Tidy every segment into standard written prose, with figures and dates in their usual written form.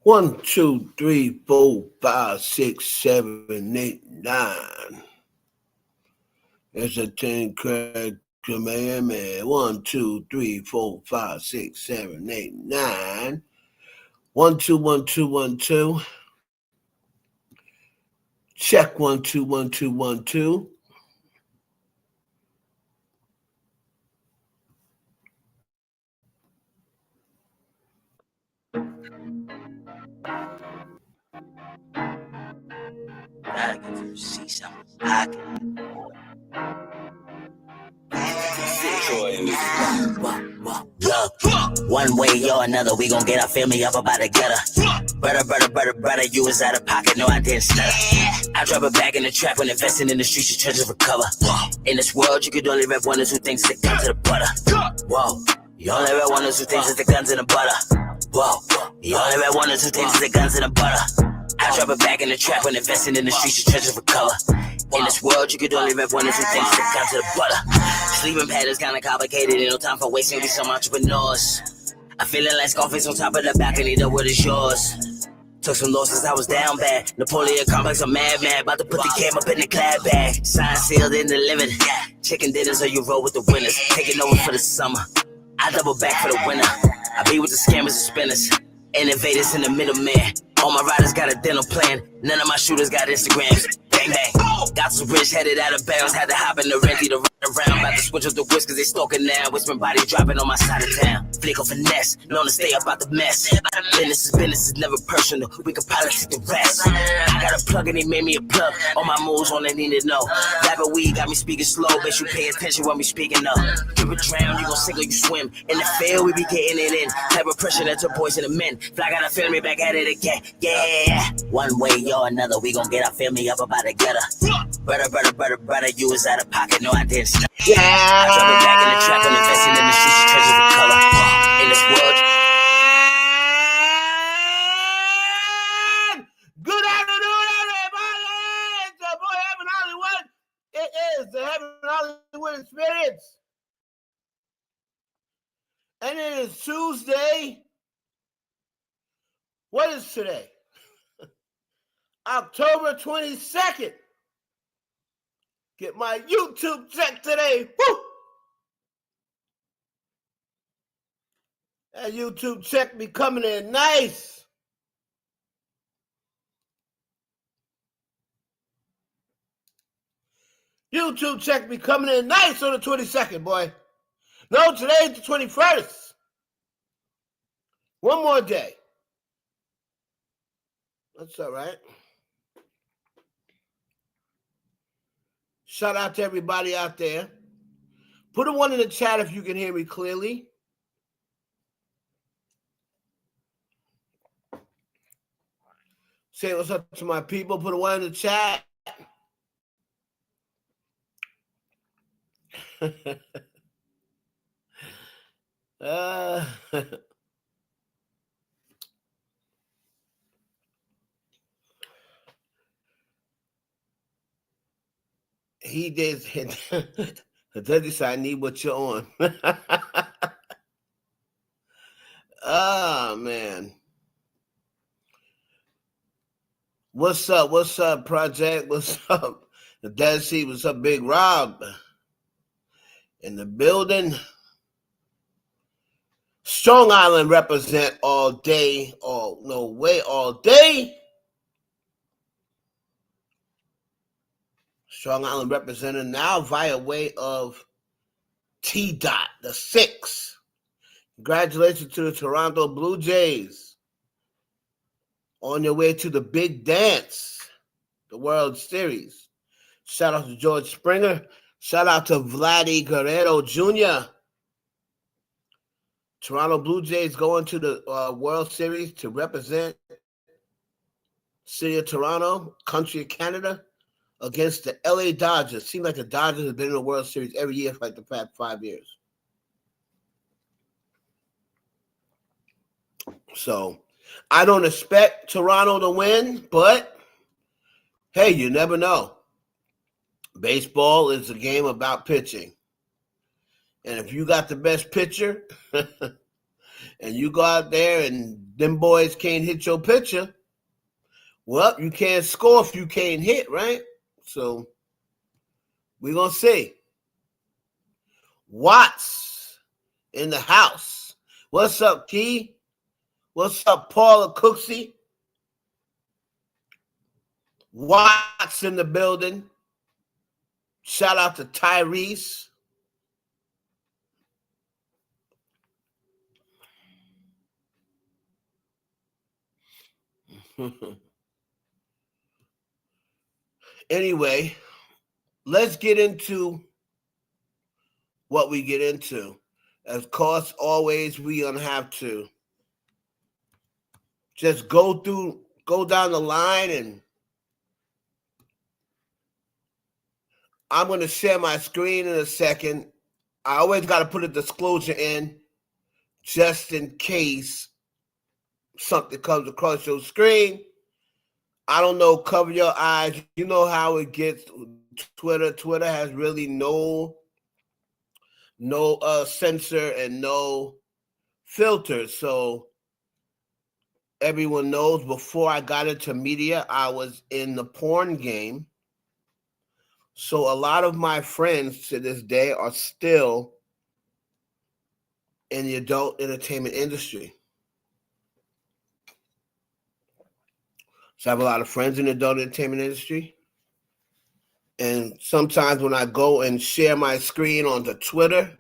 1, 2, 3, 4, 5, 6, 7, 8, 9. It's a 10 crack commandment. 1, 2, 3, 4, 5, 6, 7, 8, 9. 1, 2, 1, 2, 1, 2. Check 1, 2, 1, 2, 1, 2. See something. One way or another, we gon' get our family up about the gutter. Brother, you was out of pocket, no I didn't stutter. I drop it back in the trap when investing in the streets, your treasures recover. In this world, you could only rep one or two things that come to the butter. Whoa, you only rep one or two things, is the guns and the butter. Whoa, you only rep one or two things, is the guns and the butter. I drop it back in the trap when investing in the streets, your treasures recover. In this world, you could only rep one or two things that come to the butter. Sleeping patterns kinda complicated, ain't no time for wasting with some entrepreneurs. I'm feeling like Scarface on top of the balcony, the word is yours. Took some losses, I was down bad. Napoleon complex, I'm mad, about to put the game up in the clad bag. Sign sealed in the living. Chicken dinners or you roll with the winners. Taking over for the summer. I double back for the winner. I be with the scammers and spinners. Innovators in the middleman. All my riders got a dental plan. None of my shooters got Instagrams. Bang, bang. Got some rich headed out of bounds. Had to hop in the renty to run around. About to switch up the whiskers, they stalking now. Whispering body dropping on my side of town. Flick of finesse, known to stay up out the mess. Business is never personal. We can politic the rest. I got a plug and he made me a plug. All my moves, all they need to know. Rapid weed got me speaking slow. Bet you pay attention when we speaking up. Drip it drown, you gon' sink or you swim. In the field, we be getting it in. Type of pressure that took boys and the men. Fly got a family back at it again. Yeah. One way or another, we gon' get our family up about the gutter. Brother, you was out of pocket, no I didn't stop. I drop it back in the trap and investing in the streets, your treasures recover. In this world. Good afternoon, everybody. It's your boy Heaven Hollywood. It is the Heaven Hollywood Experience. And it is Tuesday. What is today? October 22nd. Get my YouTube check today. Woo! That YouTube check be coming in nice. YouTube check be coming in nice on the 22nd, boy. No, today's the 21st. One more day. That's all right. Shout out to everybody out there. Put a 1 in the chat if you can hear me clearly. Say what's up to my people. Put a 1 in the chat. He did. Does I need what you're on? Oh man. What's up? What's up, Project? What's up? The Dead Sea, what's up, Big Rob? In the building. Strong Island represent all day. All day. Strong Island represented now via way of T-Dot, the 6. Congratulations to the Toronto Blue Jays. On your way to the big dance, the World Series. Shout out to George Springer. Shout out to Vladdy Guerrero Jr. Toronto Blue Jays going to the World Series to represent City of Toronto, country of Canada, against the LA Dodgers. Seems like the Dodgers have been in the World Series every year for like the past 5 years. So I don't expect Toronto to win, but hey, you never know. Baseball is a game about pitching. And if you got the best pitcher, and you go out there and them boys can't hit your pitcher, well, you can't score if you can't hit, right? So we're going to see. Watts in the house. What's up, Key? What's up, Paula Cooksey? Watts in the building. Shout out to Tyrese. Anyway, let's get into what we get into. Of course, always we gonna have to just go down the line, and I'm gonna share my screen in a second. I always got to put a disclosure in just in case something comes across your screen. I don't know, cover your eyes. You know how it gets. Twitter has really no censor and no filter. So everyone knows, before I got into media, I was in the porn game. So a lot of my friends to this day are still in the adult entertainment industry. So I have a lot of friends in the adult entertainment industry. And sometimes when I go and share my screen onto Twitter,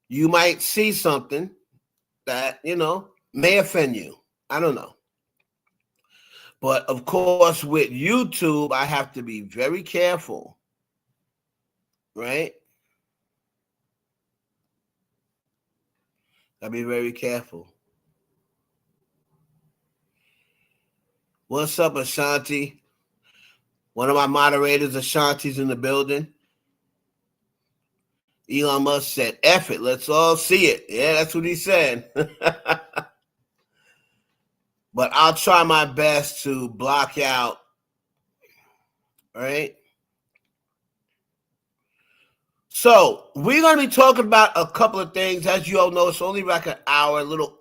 you might see something that, may offend you. I don't know. But of course, with YouTube, I have to be very careful, right? I'll be very careful. What's up, Ashanti? One of my moderators, Ashanti's in the building. Elon Musk said, F it, let's all see it. Yeah, that's what he said. But I'll try my best to block out, right? So we're going to be talking about a couple of things. As you all know, it's only like an hour, a little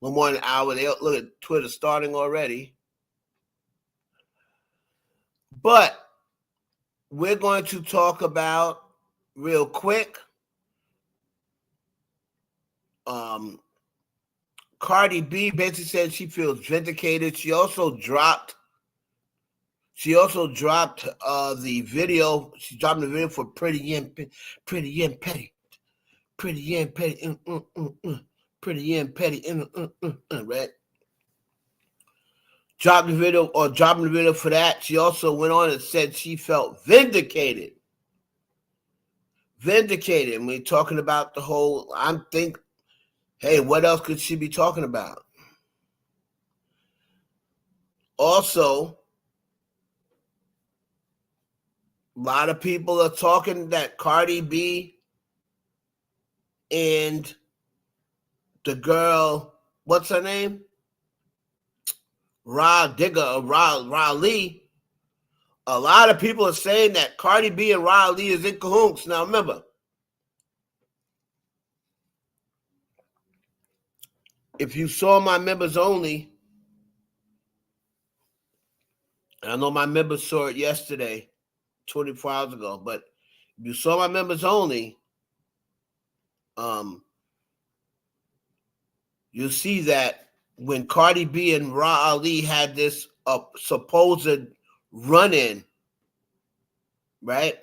more than an hour. They look at Twitter starting already. But we're going to talk about, real quick, Cardi B basically said she feels vindicated. She also dropped the video. She dropped the video for Pretty and Petty. Pretty and Petty, Pretty and Petty, right? Dropping the video for that. She also went on and said she felt vindicated. And we're talking about the whole, hey, what else could she be talking about? Also, a lot of people are talking that Cardi B and the girl, what's her name? Lee. A lot of people are saying that Cardi B and Lee is in cahoots. Now remember, if you saw my members only, I know my members saw it yesterday, 24 hours ago, but if you saw my members only, you'll see that when Cardi B and Lee had this supposed run-in, right?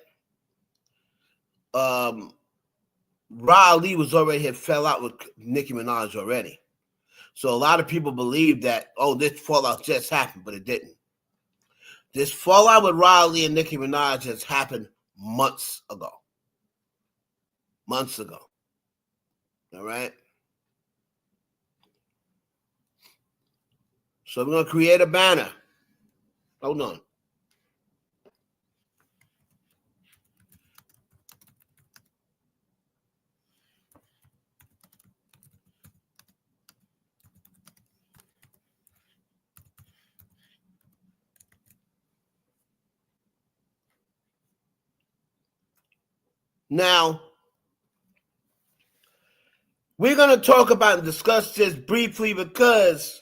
Lee had fell out with Nicki Minaj already. So a lot of people believe that, this fallout just happened, but it didn't. This fallout with Lee and Nicki Minaj has happened months ago. All right? So we're going to create a banner. Hold on. Now, We're going to talk about and discuss this briefly because,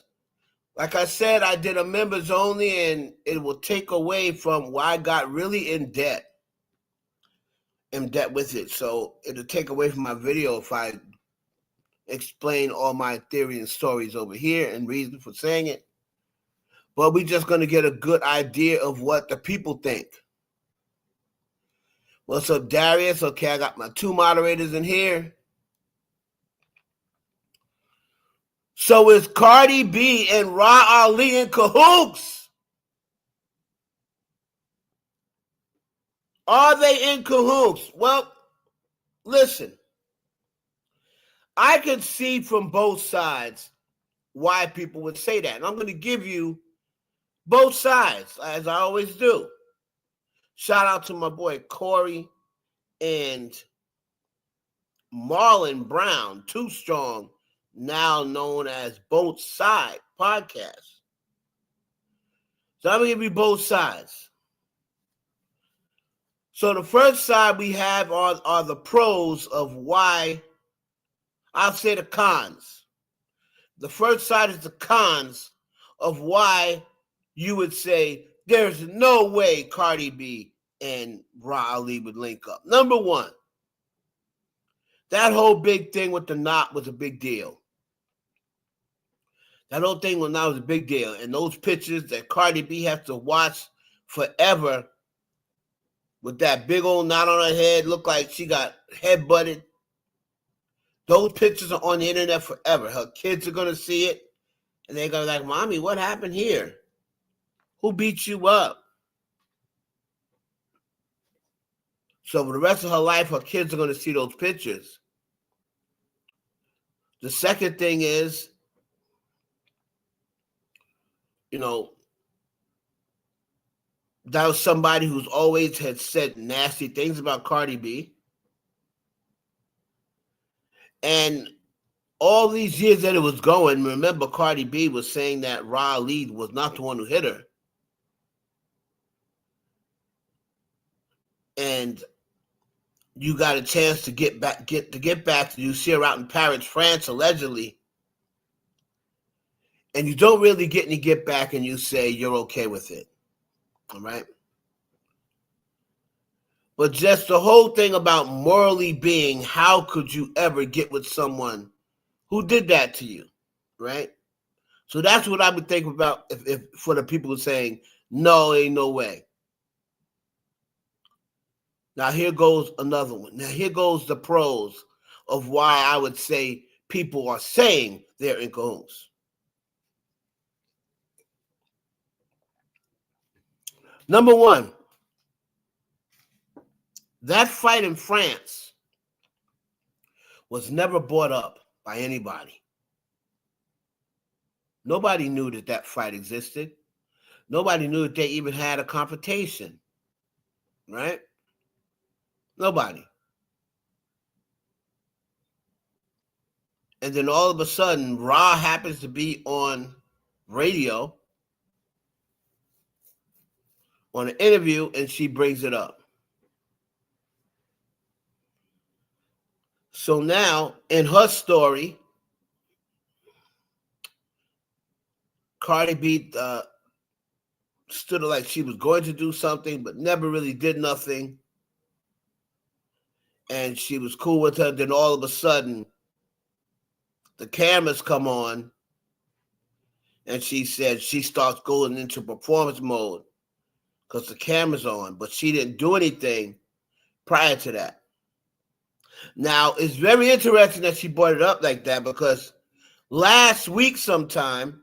like I said, I did a members only, and it will take away from why I got really in debt with it. So it'll take away from my video if I explain all my theory and stories over here and reason for saying it. But we're just going to get a good idea of what the people think. What's up, Darius? Okay, I got my two moderators in here. So is Cardi B and Ra Ali in cahoots? Are they in cahoots? Well, listen. I could see from both sides why people would say that. And I'm going to give you both sides, as I always do. Shout out to my boy Corey and Marlon Brown, Too Strong, now known as Both Side Podcast. So I'm going to give you both sides. So the first side we have are the pros of why. I'll say the cons. The first side is the cons of why you would say there's no way Cardi B and Ra Ali would link up. Number one, that whole big thing with the knot was a big deal. That whole thing with the knot was a big deal. And those pictures that Cardi B has to watch forever with that big old knot on her head, look like she got headbutted. Those pictures are on the internet forever. Her kids are going to see it, and they're going to be like, Mommy, what happened here? Who beat you up? So for the rest of her life, her kids are going to see those pictures. The second thing is, that was somebody who's always had said nasty things about Cardi B. And all these years that it was going, remember Cardi B was saying that Ra Ali was not the one who hit her. And you got a chance to get back. You see her out in Paris, France, allegedly. And you don't really get any get back, and you say you're okay with it. All right? But just the whole thing about morally being, how could you ever get with someone who did that to you, right? So that's what I would think about if for the people saying, no, ain't no way. Now here goes another one. Now here goes the pros of why I would say people are saying they're in cahoots. Number one, that fight in France was never brought up by anybody. Nobody knew that fight existed. Nobody knew that they even had a confrontation, right? Nobody. And then all of a sudden, Ra happens to be on radio, on an interview, and she brings it up. So now, in her story, Cardi B stood like she was going to do something, but never really did nothing. And she was cool with her. Then all of a sudden, the cameras come on, and she said she starts going into performance mode because the camera's on, but she didn't do anything prior to that. Now, it's very interesting that she brought it up like that because last week sometime,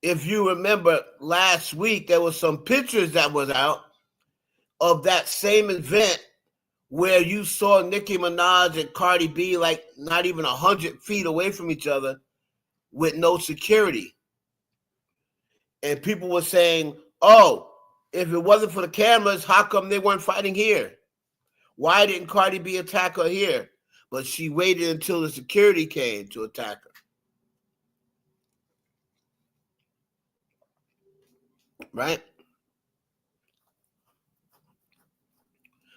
if you remember last week, there was some pictures that was out of that same event where you saw Nicki Minaj and Cardi B like not even 100 feet away from each other with no security. And people were saying, oh, if it wasn't for the cameras, how come they weren't fighting here? Why didn't Cardi B attack her here? But she waited until the security came to attack her. Right?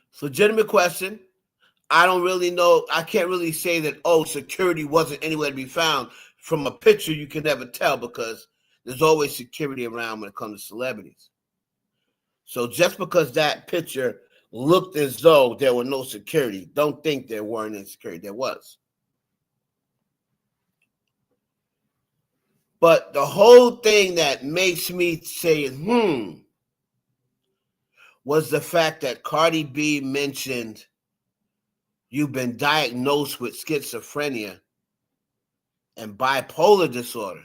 It's a legitimate question. I don't really know. I can't really say that, oh, security wasn't anywhere to be found. From a picture, you can never tell because there's always security around when it comes to celebrities. So just because that picture looked as though there were no security, don't think there weren't any security. There was. But the whole thing that makes me say, was the fact that Cardi B mentioned you've been diagnosed with schizophrenia and bipolar disorder.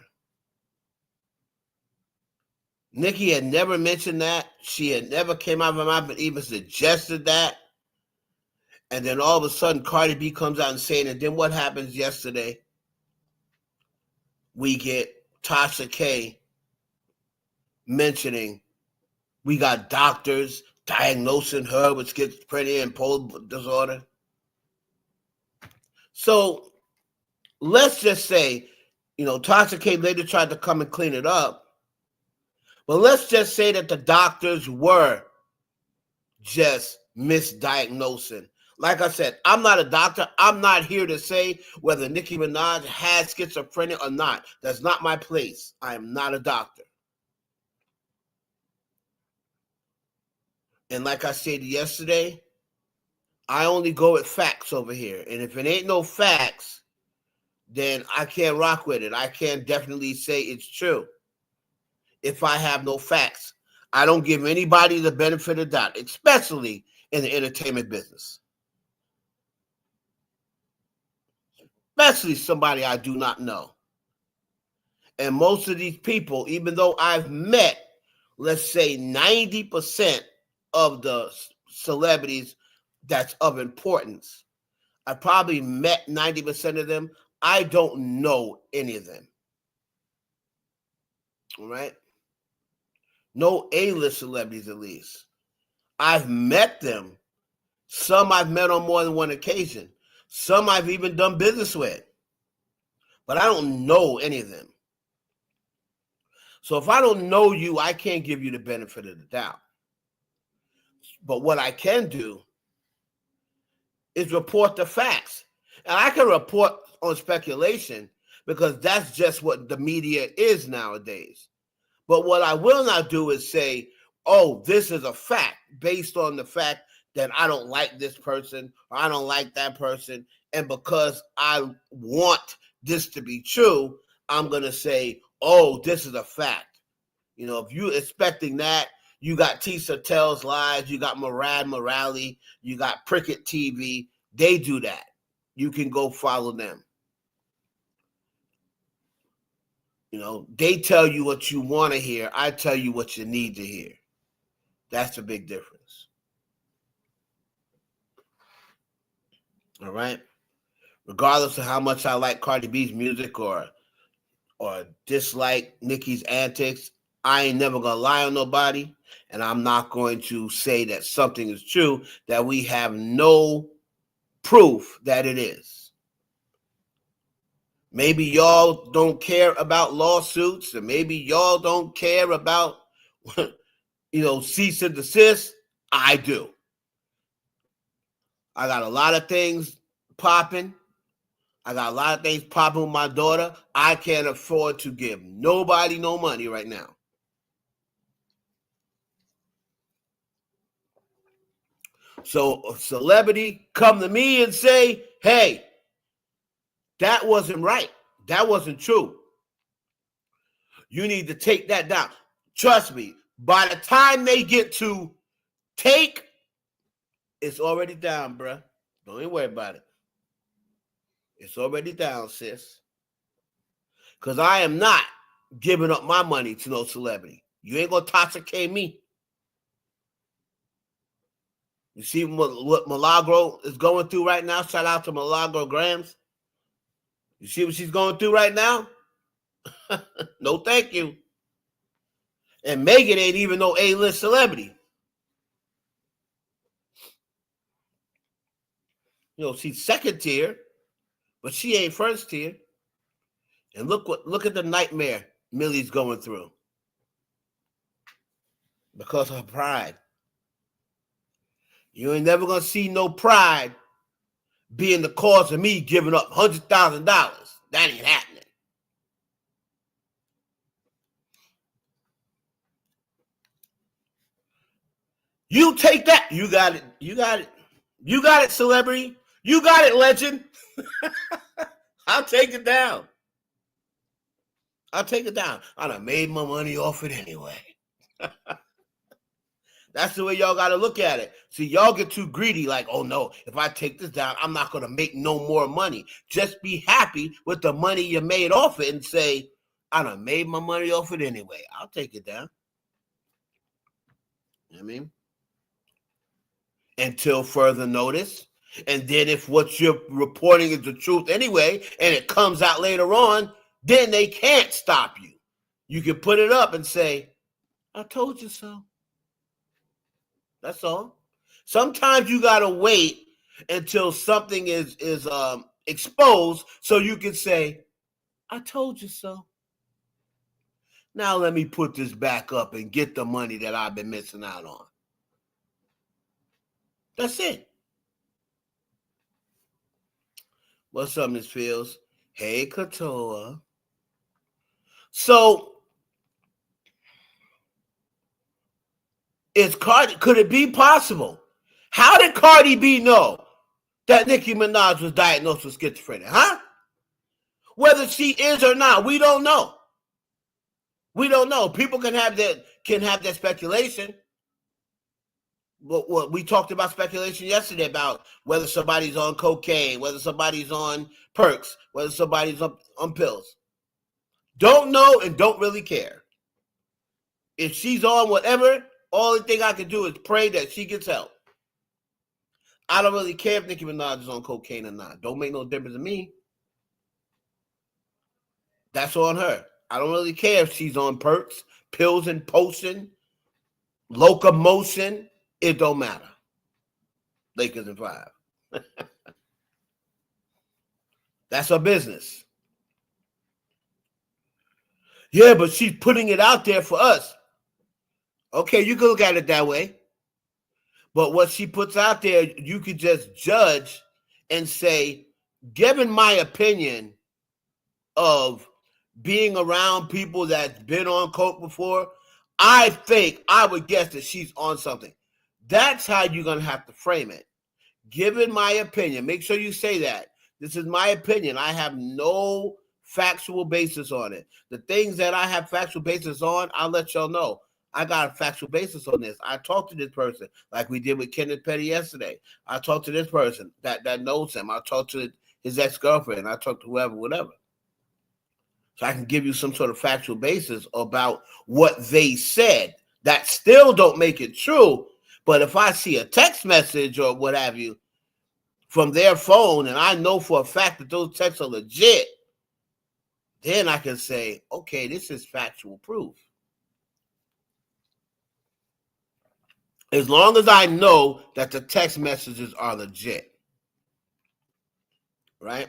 Nicki had never mentioned that. She had never came out of her mouth and even suggested that. And then all of a sudden, Cardi B comes out and saying it. Then what happens yesterday? We get Tasha K mentioning we got doctors diagnosing her with schizophrenia and bipolar disorder. So let's just say, Tasha K later tried to come and clean it up. But let's just say that the doctors were just misdiagnosing. Like I said, I'm not a doctor. I'm not here to say whether Nicki Minaj has schizophrenia or not. That's not my place. I am not a doctor. And like I said yesterday, I only go with facts over here. And if it ain't no facts, then I can't rock with it. I can't definitely say it's true if I have no facts. I don't give anybody the benefit of the doubt, especially in the entertainment business. Especially somebody I do not know. And most of these people, even though I've met, let's say 90% of the celebrities that's of importance, I probably met 90% of them. I don't know any of them. All right? No A-list celebrities, at least. I've met them. Some I've met on more than one occasion. Some I've even done business with. But I don't know any of them. So if I don't know you, I can't give you the benefit of the doubt. But what I can do is report the facts. And I can report on speculation because that's just what the media is nowadays. But what I will not do is say, oh, this is a fact based on the fact that I don't like this person or I don't like that person. And because I want this to be true, I'm going to say, oh, this is a fact. If you're expecting that, you got Tisha Tells Lies, you got Murad Morale, you got Prickett TV. They do that. You can go follow them. They tell you what you want to hear. I tell you what you need to hear. That's the big difference. All right? Regardless of how much I like Cardi B's music or dislike Nicki's antics, I ain't never going to lie on nobody, and I'm not going to say that something is true that we have no proof that it is. Maybe y'all don't care about lawsuits, and maybe y'all don't care about, cease and desist. I do. I got a lot of things popping. I got a lot of things popping with my daughter. I can't afford to give nobody no money right now. So a celebrity come to me and say, hey, that wasn't right. That wasn't true. You need to take that down. Trust me, by the time they get to take, it's already down, bruh. Don't even worry about it. It's already down, sis. Because I am not giving up my money to no celebrity. You ain't going to Tasha K me. You see what Milagro is going through right now? Shout out to Milagro Grams. You see what she's going through right now? No, thank you. And Megan ain't even no A-list celebrity. She's second tier, but she ain't first tier. And look at the nightmare Millie's going through because of her pride. You ain't never gonna see no pride being the cause of me giving up $100,000. That ain't happening. You take that. You got it. You got it. You got it, celebrity. You got it, legend. I'll take it down. I'll take it down. I done made my money off it anyway. That's the way y'all got to look at it. See, y'all get too greedy, like, oh no, if I take this down, I'm not going to make no more money. Just be happy with the money you made off it and say, I done made my money off it anyway. I'll take it down. You know what I mean? Until further notice. And then if what you're reporting is the truth anyway, and it comes out later on, then they can't stop you. You can put it up and say, I told you so. That's all. Sometimes you got to wait until something is exposed so you can say, I told you so. Now let me put this back up and get the money that I've been missing out on. That's it. What's up, Miss Fields? Hey, Katoa. So, could it be possible? How did Cardi B know that Nicki Minaj was diagnosed with schizophrenia? Huh? Whether she is or not, we don't know. We don't know. People can have that speculation. What we talked about speculation yesterday about whether somebody's on cocaine, whether somebody's on perks, whether somebody's on pills. Don't know and don't really care. If she's on whatever, all the thing I can do is pray that she gets help. I don't really care if Nicki Minaj is on cocaine or not. Don't make no difference to me. That's on her. I don't really care if she's on perks, pills and potion, locomotion. It don't matter. Lakers in 5. That's her business. Yeah, but she's putting it out there for us. Okay, you can look at it that way. But what she puts out there, you could just judge and say, given my opinion of being around people that's been on coke before, I would guess that she's on something. That's how you're going to have to frame it. Given my opinion, make sure you say that. This is my opinion. I have no factual basis on it. The things that I have factual basis on, I'll let y'all know. I got a factual basis on this. I talked to this person like we did with Kenneth Petty yesterday. I talked to this person that knows him. I talked to his ex-girlfriend. I talked to whoever, whatever. So I can give you some sort of factual basis about what they said. That still don't make it true. But if I see a text message or what have you from their phone and I know for a fact that those texts are legit, then I can say, okay, this is factual proof. As long as I know that the text messages are legit. Right?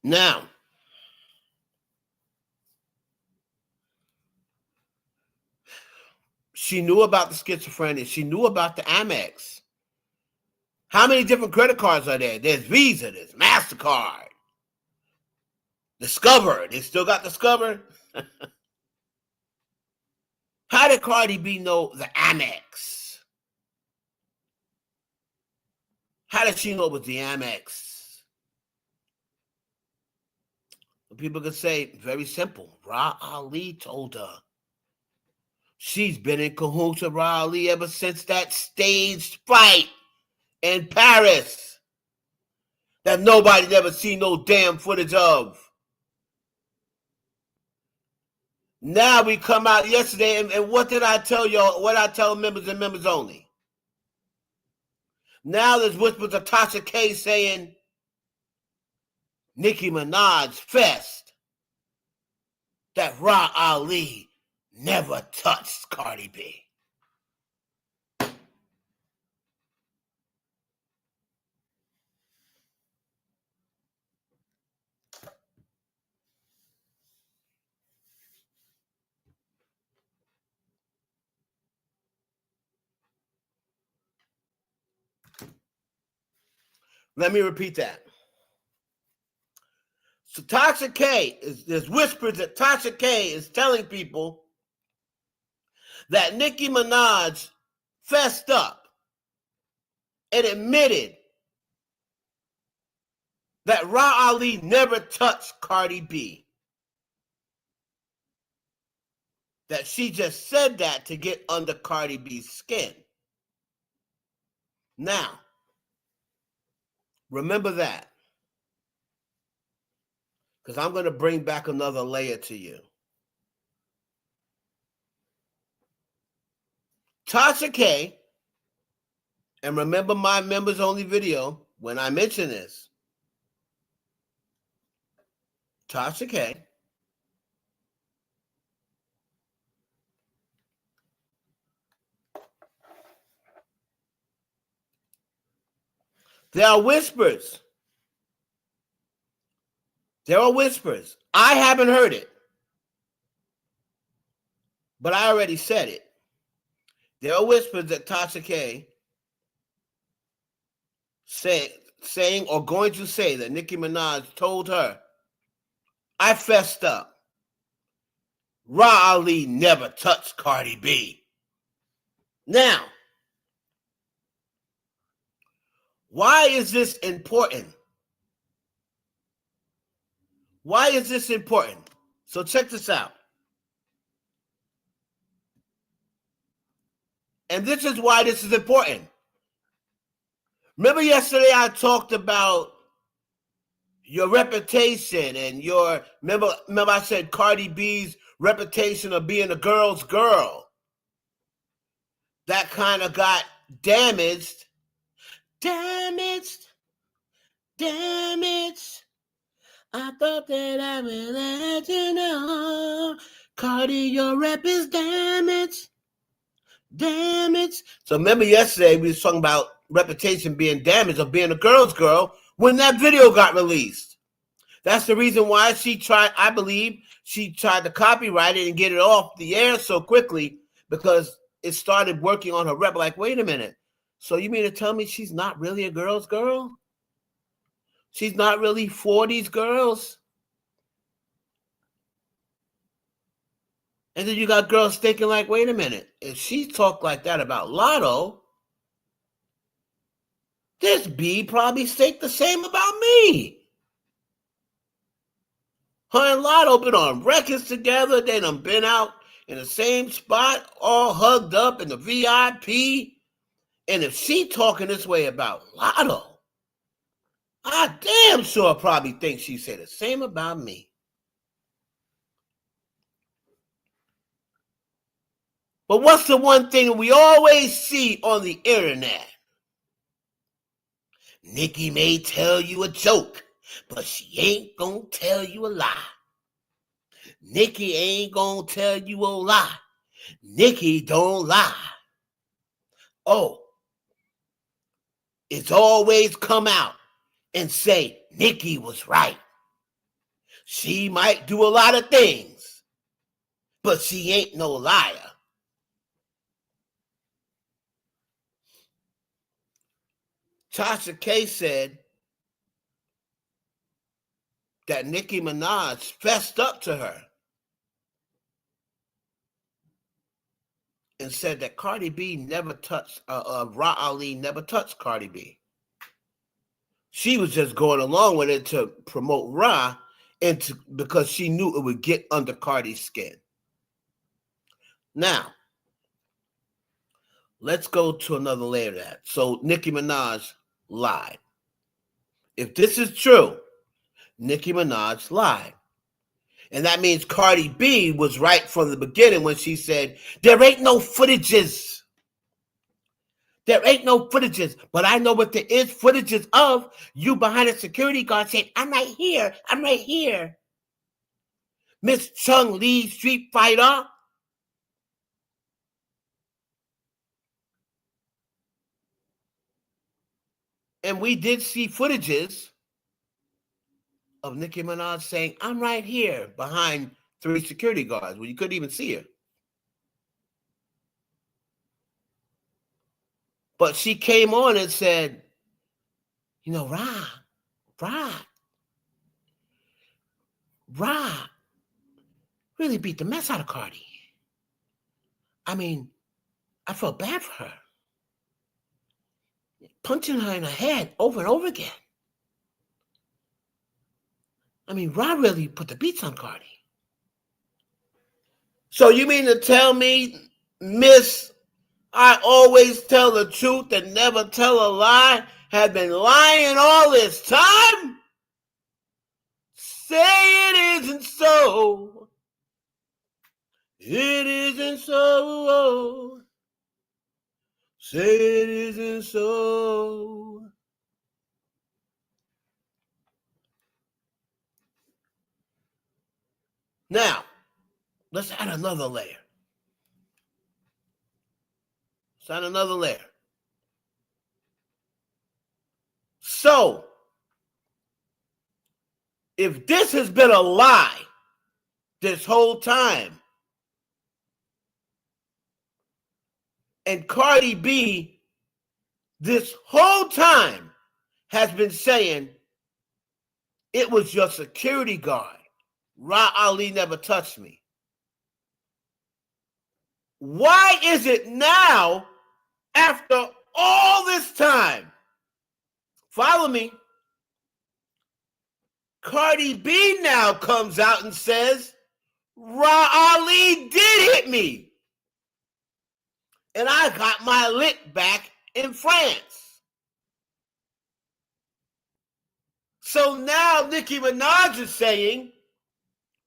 Now, she knew about the schizophrenia. She knew about the Amex. How many different credit cards are there? There's Visa, there's MasterCard, Discover. They still got Discover. How did Cardi B know the Amex? How did she know it was the Amex? People could say, very simple. Ra Ali told her. She's been in cahoots with Ra Ali ever since that staged fight in Paris that nobody never seen no damn footage of. Now we come out yesterday, and what did I tell y'all? What I tell members and members only? Now there's whispers of Tasha K saying Nicki Minaj fest that Ra Ali never touched Cardi B. Let me repeat that. So Tasha K, there's whispers that Tasha K is telling people that Nicki Minaj fessed up and admitted that Ra Ali never touched Cardi B. That she just said that to get under Cardi B's skin. Now, remember that. Because I'm going to bring back another layer to you. Tasha K, and remember my members only video when I mention this. Tasha K there are whispers. There are whispers. I haven't heard it, but I already said it. There are whispers that Tasha K saying or going to say that Nicki Minaj told her, I fessed up. Ra Ali never touched Cardi B. Now, why is this important? Why is this important? So check this out. And this is why this is important. Remember yesterday I talked about your reputation and remember I said Cardi B's reputation of being a girl's girl. That kind of got damaged. I thought that I would let you know. Cardi, your rep is damaged. So remember yesterday we was talking about reputation being damaged of being a girl's girl when that video got released. That's the reason why I believe she tried to copyright it and get it off the air so quickly, because it started working on her rep. Like, wait a minute. So you mean to tell me she's not really a girl's girl? She's not really 40s girls? And then you got girls thinking like, wait a minute, if she talked like that about Lotto, this B probably think the same about me. Her and Lotto been on records together. They done been out in the same spot, all hugged up in the VIP. And if she talking this way about Lotto, I damn sure probably think she said the same about me. But what's the one thing we always see on the internet? Nicki may tell you a joke, but she ain't gonna tell you a lie. Nicki ain't gonna tell you a lie. Nicki don't lie. Oh, it's always come out and say Nicki was right. She might do a lot of things, but she ain't no liar. Tasha K said that Nicki Minaj fessed up to her and said that Cardi B never touched, Ra Ali never touched Cardi B. She was just going along with it to promote Ra because she knew it would get under Cardi's skin. Now, let's go to another layer of that. So Nicki Minaj lied. If this is true, Nicki Minaj lied. And that means Cardi B was right from the beginning when she said, there ain't no footages. There ain't no footages, but I know what there is footages of. You behind a security guard saying, I'm right here. I'm right here. Miss Chung Lee Street Fighter. And we did see footages of Nicki Minaj saying, I'm right here behind 3 security guards when you couldn't even see her. But she came on and said, You know, Rob really beat the mess out of Cardi. I mean, I felt bad for her. Punching her in the head over and over again. I mean, Rob really put the beats on Cardi. So you mean to tell me, Miss, I always tell the truth and never tell a lie, have been lying all this time? Say it isn't so. It isn't so. Say it isn't so. Now, let's add another layer. So, if this has been a lie this whole time, and Cardi B this whole time has been saying it was your security guard, Ra Ali never touched me. Why is it now, after all this time, follow me, Cardi B now comes out and says, Ra Ali did hit me, and I got my lick back in France. So now Nicki Minaj is saying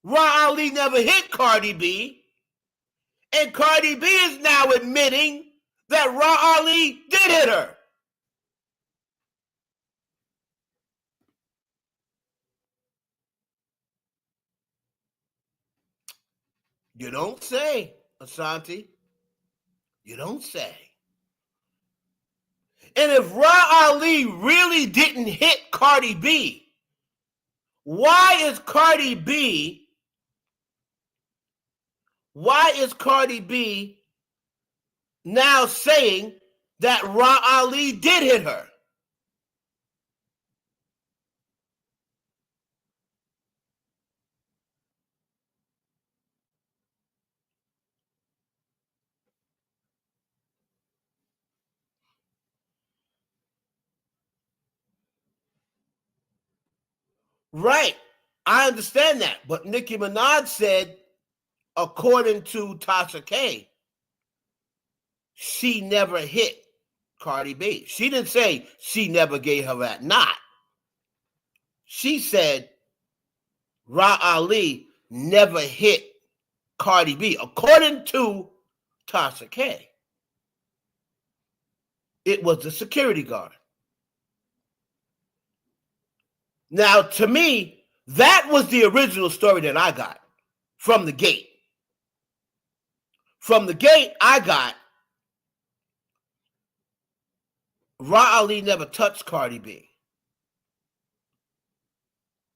Ra Ali never hit Cardi B, and Cardi B is now admitting that Ra Ali did hit her. You don't say, Asante. You don't say. And if Ra Ali really didn't hit Cardi B, why is Cardi B now saying that Ra Ali did hit her? Right. I understand that. But Nicki Minaj said, according to Tasha K, she never hit Cardi B. She didn't say she never gave her that knot. She said Ra Ali never hit Cardi B, according to Tasha K. It was the security guard. Now, to me, that was the original story that I got from the gate. From the gate, I got Ra Ali never touched Cardi B.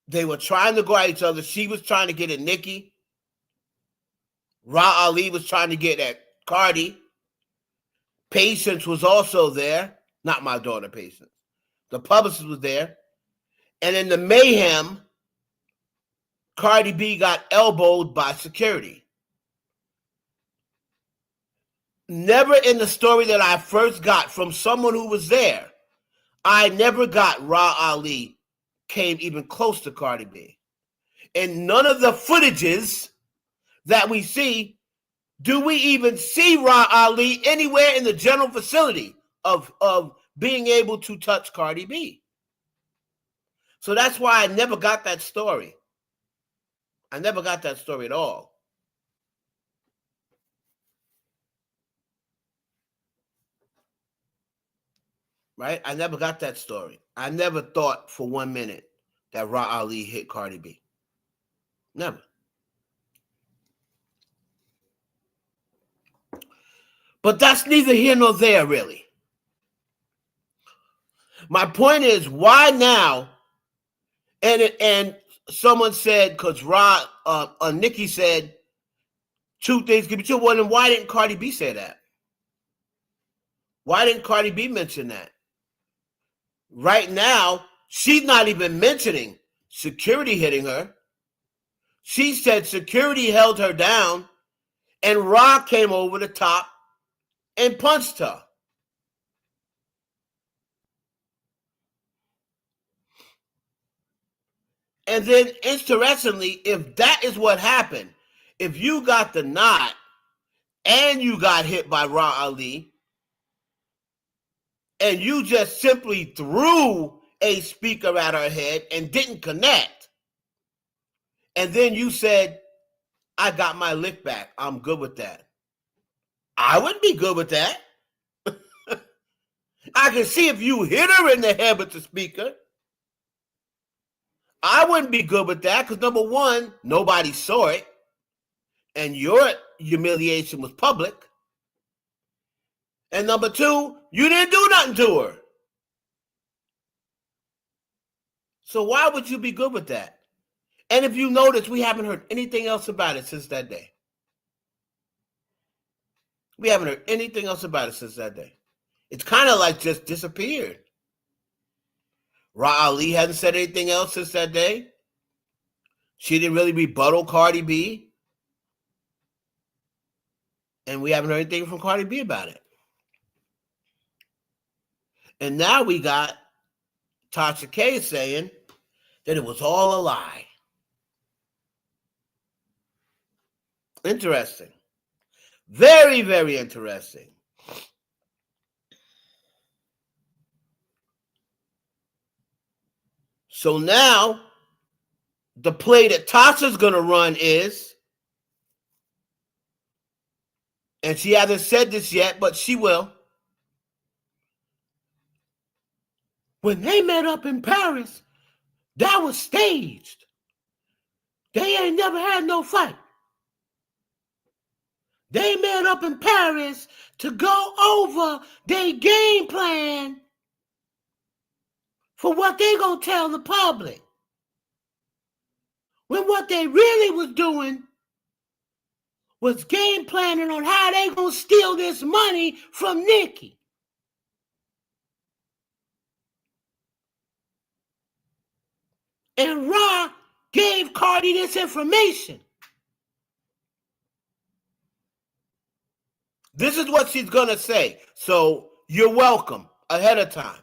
They were trying to go at each other. She was trying to get at Nicki. Ra Ali was trying to get at Cardi. Patience was also there. Not my daughter, Patience. The publicist was there. And in the mayhem, Cardi B got elbowed by security. Never in the story that I first got from someone who was there, I never got Ra Ali came even close to Cardi B. And none of the footages that we see, do we even see Ra Ali anywhere in the general vicinity of being able to touch Cardi B. So that's why I never got that story. I never got that story at all. Right? I never got that story. I never thought for 1 minute that Ra Ali hit Cardi B. Never. But that's neither here nor there, really. My point is, why now? And someone said, because Nicki said, two things can be true. Well, then why didn't Cardi B say that? Why didn't Cardi B mention that? right now, she's not even mentioning security hitting her. She said security held her down and Rock came over the top and punched her. And then, interestingly, if that is what happened, if you got the knot and you got hit by Ra Ali, and you just simply threw a speaker at her head and didn't connect, and then you said, I got my lick back, I'm good with that. I wouldn't be good with that. I can see if you hit her in the head with the speaker. I wouldn't be good with that because, number one, nobody saw it, and your humiliation was public. And number two, you didn't do nothing to her. So why would you be good with that? And if you notice, we haven't heard anything else about it since that day. We haven't heard anything else about it since that day. It's kind of like just disappeared. Ra Ali hasn't said anything else since that day. She didn't really rebuttal Cardi B. And we haven't heard anything from Cardi B about it. And now we got Tasha K saying that it was all a lie. Interesting. Very, very interesting. So now, the play that Tasha's going to run is, and she hasn't said this yet, but she will. When they met up in Paris, that was staged. They ain't never had no fight. They met up in Paris to go over their game plan for what they gonna tell the public. When what they really was doing was game planning on how they gonna steal this money from Nicki. And Ra gave Cardi this information. This is what she's gonna say. So you're welcome ahead of time.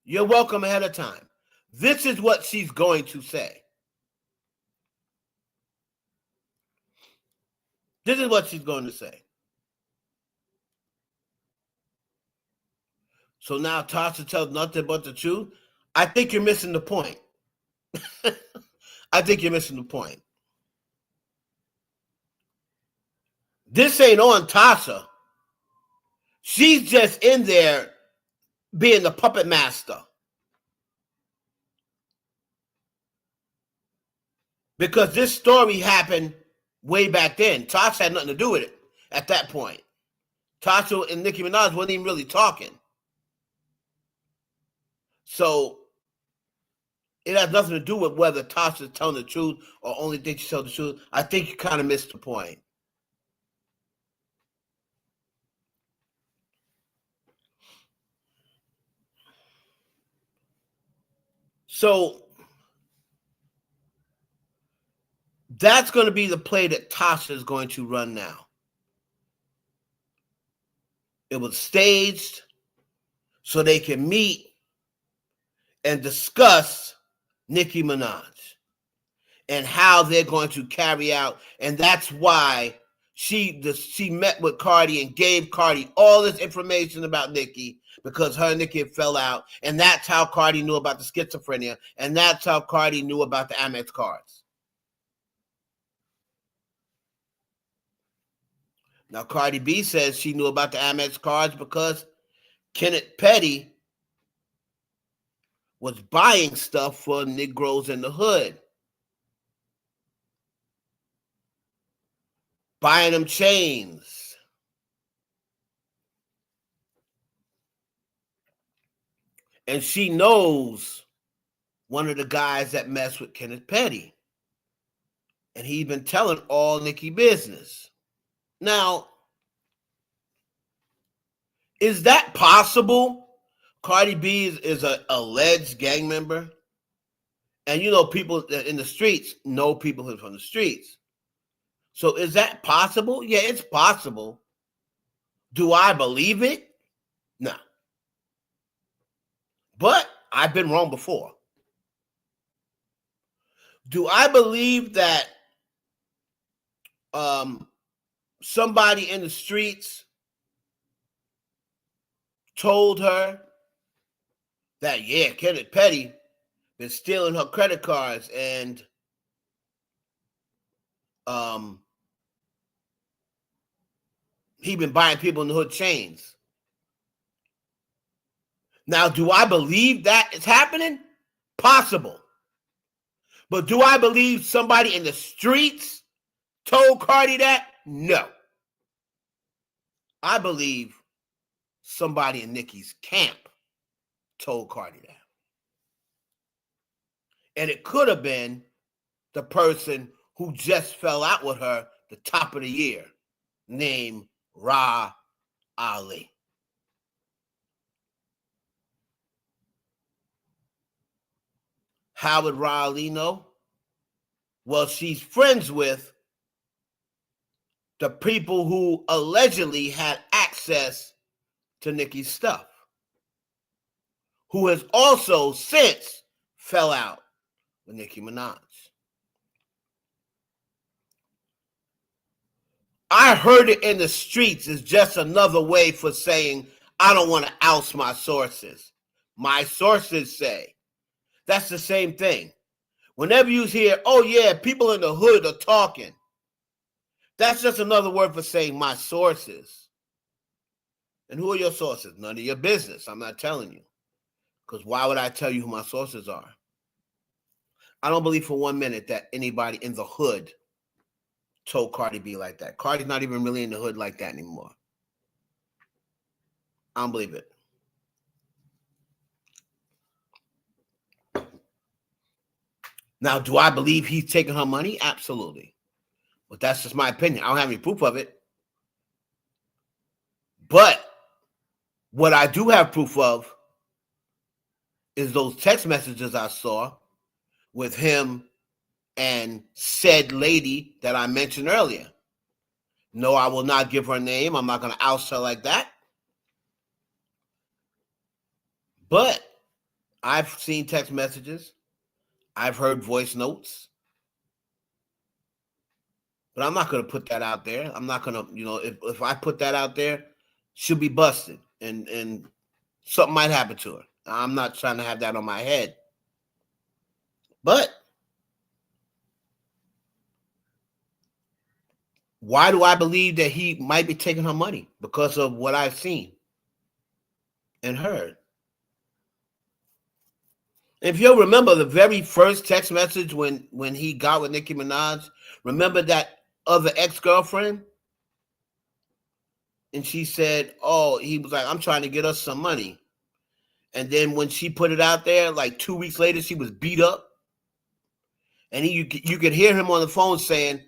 You're welcome ahead of time. This is what she's going to say. This is what she's going to say. So now Tasha tells nothing but the truth. I think you're missing the point. I think you're missing the point. This ain't on Tasha. She's just in there being the puppet master. Because this story happened way back then. Tasha had nothing to do with it at that point. Tasha and Nicki Minaj wasn't even really talking. So it has nothing to do with whether Tasha's telling the truth or only thinks she tells the truth. I think you kind of missed the point. So that's going to be the play that Tasha is going to run now. It was staged so they can meet and discuss Nicki Minaj and how they're going to carry out. And that's why she met with Cardi and gave Cardi all this information about Nicki, because her and Nicki fell out. And that's how Cardi knew about the schizophrenia. And that's how Cardi knew about the Amex cards. Now, Cardi B says she knew about the Amex cards because Kenneth Petty was buying stuff for Negroes in the hood. Buying them chains. And she knows one of the guys that messed with Kenneth Petty. And he's been telling all Nicki business. Now, Is that possible? Cardi B is an alleged gang member. And you know, people in the streets know people from the streets. So is that possible? Yeah, it's possible. Do I believe it? No. But I've been wrong before. Do I believe that somebody in the streets told her that, yeah, Kenneth Petty been stealing her credit cards and he been buying people in the hood chains? Now, do I believe that it's happening? Possible. But do I believe somebody in the streets told Cardi that? No. I believe somebody in Nicki's camp told Cardi that. And it could have been the person who just fell out with her the top of the year, named Ra Ali. How would Ra Ali know? Well, she's friends with the people who allegedly had access to Nicki's stuff, who has also since fell out with Nicki Minaj. I heard it in the streets is just another way for saying, I don't want to oust my sources. My sources say. That's the same thing. Whenever you hear, oh yeah, people in the hood are talking, that's just another word for saying my sources. And who are your sources? None of your business. I'm not telling you. Because why would I tell you who my sources are? I don't believe for 1 minute that anybody in the hood told Cardi B like that. Cardi's not even really in the hood like that anymore. I don't believe it. Now, do I believe he's taking her money? Absolutely. But that's just my opinion. I don't have any proof of it. But what I do have proof of is those text messages I saw with him and said lady that I mentioned earlier. No, I will not give her name. I'm not going to oust her like that. But I've seen text messages. I've heard voice notes. But I'm not going to put that out there. I'm not going to, if I put that out there, she'll be busted. And something might happen to her. I'm not trying to have that on my head. But why do I believe that he might be taking her money? Because of what I've seen and heard. If you'll remember the very first text message when he got with Nicki Minaj, remember that other ex-girlfriend? And she said, oh, he was like, I'm trying to get us some money. And then when she put it out there, like 2 weeks later, she was beat up. And you could hear him on the phone saying,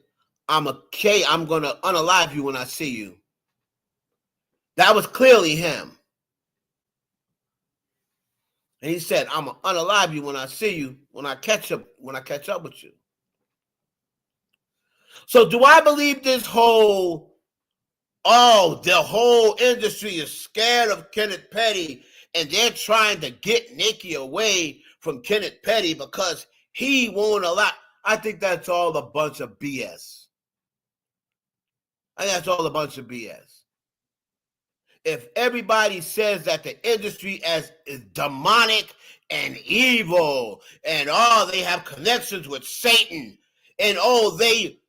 I'm okay, I'm going to unalive you when I see you. That was clearly him. And he said, I'm going to unalive you when I see you, when I catch up with you. So do I believe this the whole industry is scared of Kenneth Petty and they're trying to get Nicki away from Kenneth Petty because he won't allow? I think that's all a bunch of BS. If everybody says that the industry is demonic and evil and they have connections with Satan and they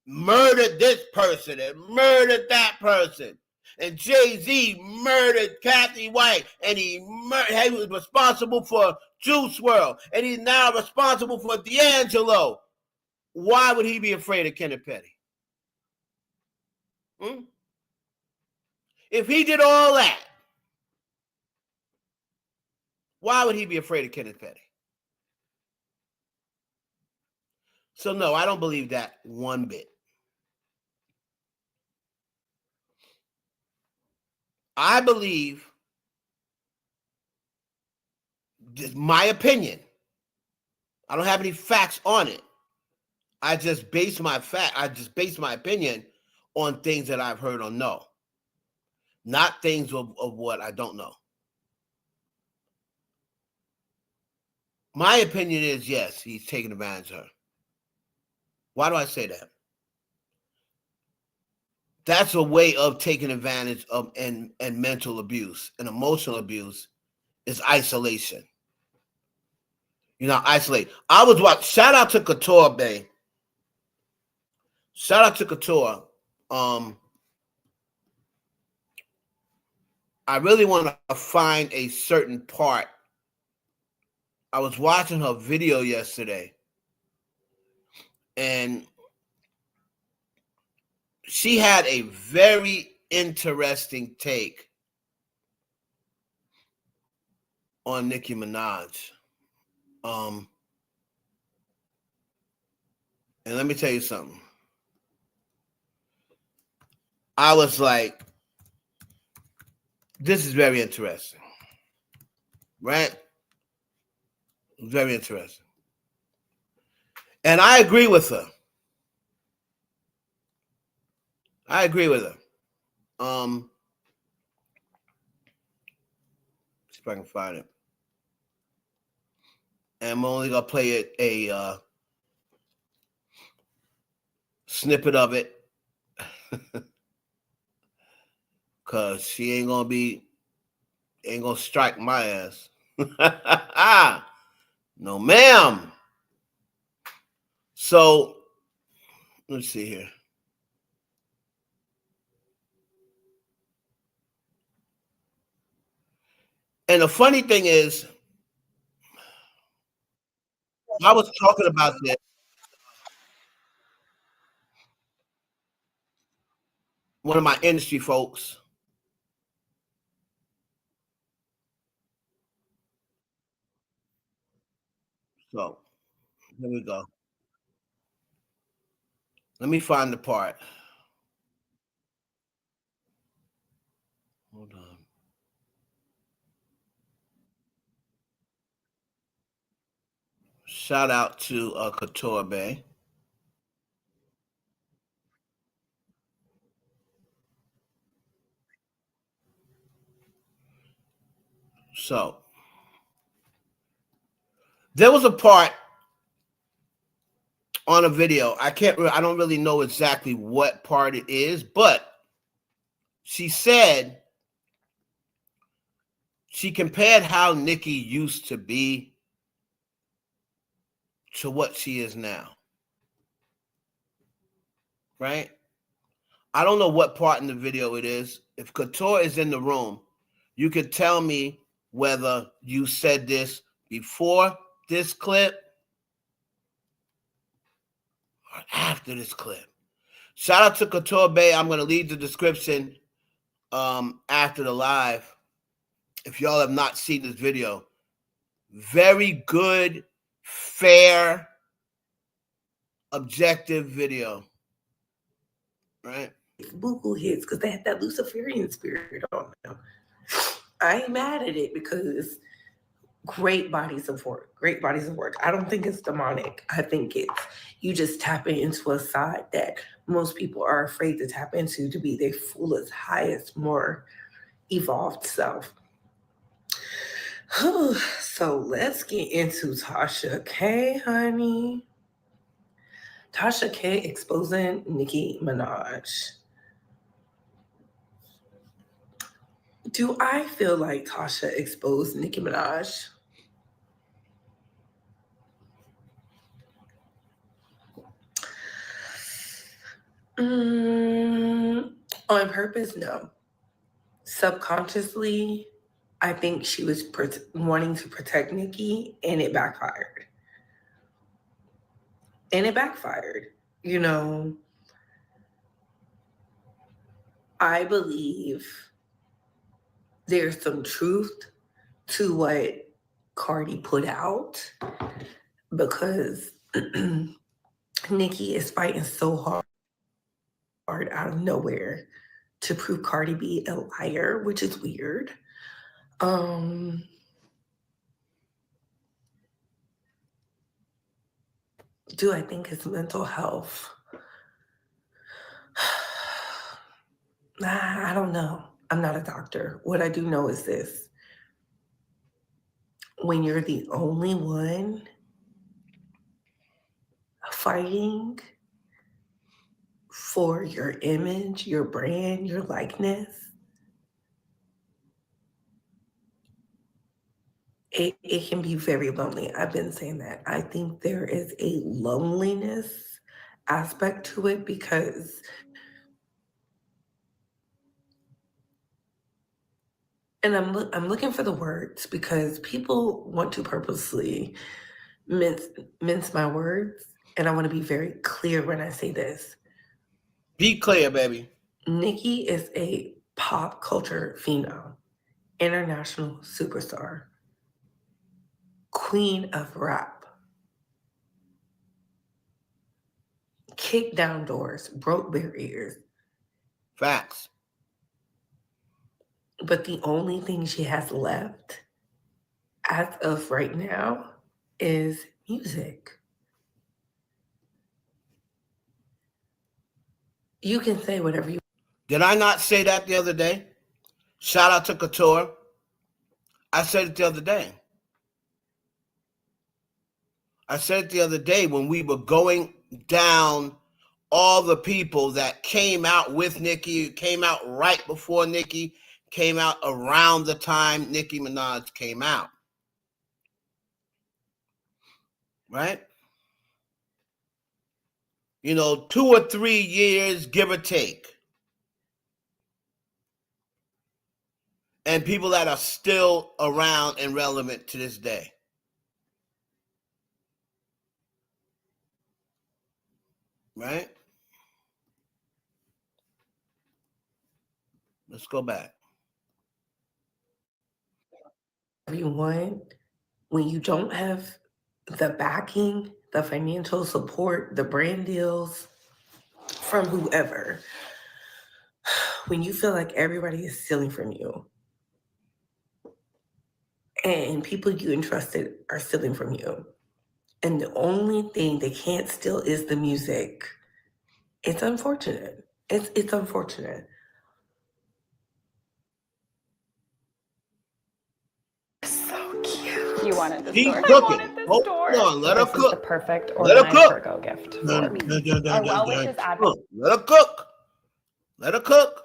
murdered this person and murdered that person. And Jay-Z murdered Kathy White, and he was responsible for Juice WRLD, and he's now responsible for D'Angelo. Why would he be afraid of Kenneth Petty? If he did all that, why would he be afraid of Kenneth Petty? So no, I don't believe that one bit. I believe, my opinion, I don't have any facts on it. I just base my opinion on things that I've heard or know, not things of what I don't know. My opinion is, yes, he's taking advantage of her. Why do I say that? That's a way of taking advantage of and mental abuse and emotional abuse is isolation. Isolate. I was watching. Shout out to Couture Bay. Shout out to Couture. I really want to find a certain part. I was watching her video yesterday, and she had a very interesting take on Nicki Minaj. And let me tell you something. I was like, this is very interesting. Right? Very interesting. And I agree with her. See if I can find it. And I'm only gonna play it a snippet of it. Cause she ain't gonna strike my ass. No, ma'am. So let's see here. And the funny thing is, I was talking about this. One of my industry folks. So here we go. Let me find the part. Hold on. Shout out to Couture Bay. So there was a part on a video. I don't really know exactly what part it is, but she said she compared how Nicki used to be to what she is now. Right? I don't know what part in the video it is. If Couture is in the room, you could tell me whether you said this before this clip or after this clip. Shout out to Couture Bay. I'm going to leave the description after the live. If y'all have not seen this video, very good, fair, objective video. Right? Buku hits because they had that Luciferian spirit on them. I ain't mad at it because great bodies of work. I don't think it's demonic. I think it's you just tapping into a side that most people are afraid to tap into to be their fullest, highest, more evolved self. So let's get into Tasha K, honey. Tasha K exposing Nicki Minaj. Do I feel like Tasha exposed Nicki Minaj? On purpose, no. Subconsciously, I think she was wanting to protect Nicki, and it backfired. You know, I believe there's some truth to what Cardi put out because Nicki is fighting so hard out of nowhere to prove Cardi B a liar, which is weird. Do I think his mental health? I don't know. I'm not a doctor. What I do know is this. When you're the only one fighting for your image, your brand, your likeness, it can be very lonely. I've been saying that. I think there is a loneliness aspect to it because, and I'm looking for the words because people want to purposely mince my words, and I want to be very clear when I say this. Be clear, baby. Nicki is a pop culture phenom, international superstar, queen of rap, kicked down doors, broke barriers. Facts. But the only thing she has left as of right now is music. You can say whatever you. Did I not say that the other day? Shout out to Couture. I said it the other day. I said it the other day when we were going down all the people that came out with Nicki, came out right before Nicki, came out around the time Nicki Minaj came out. Right? 2 or 3 years, give or take. And people that are still around and relevant to this day. Right? Let's go back. You want when you don't have the backing, the financial support, the brand deals from whoever, when you feel like everybody is stealing from you and people you entrusted are stealing from you, and the only thing they can't steal is the music, it's unfortunate. It's unfortunate. So cute. You wanted this Keep door. cooking. I wanted this Hold door. on, let her This is cook. the perfect Let her organized cook. Virgo gift for me. Our well wishes Let her cook. Let her cook.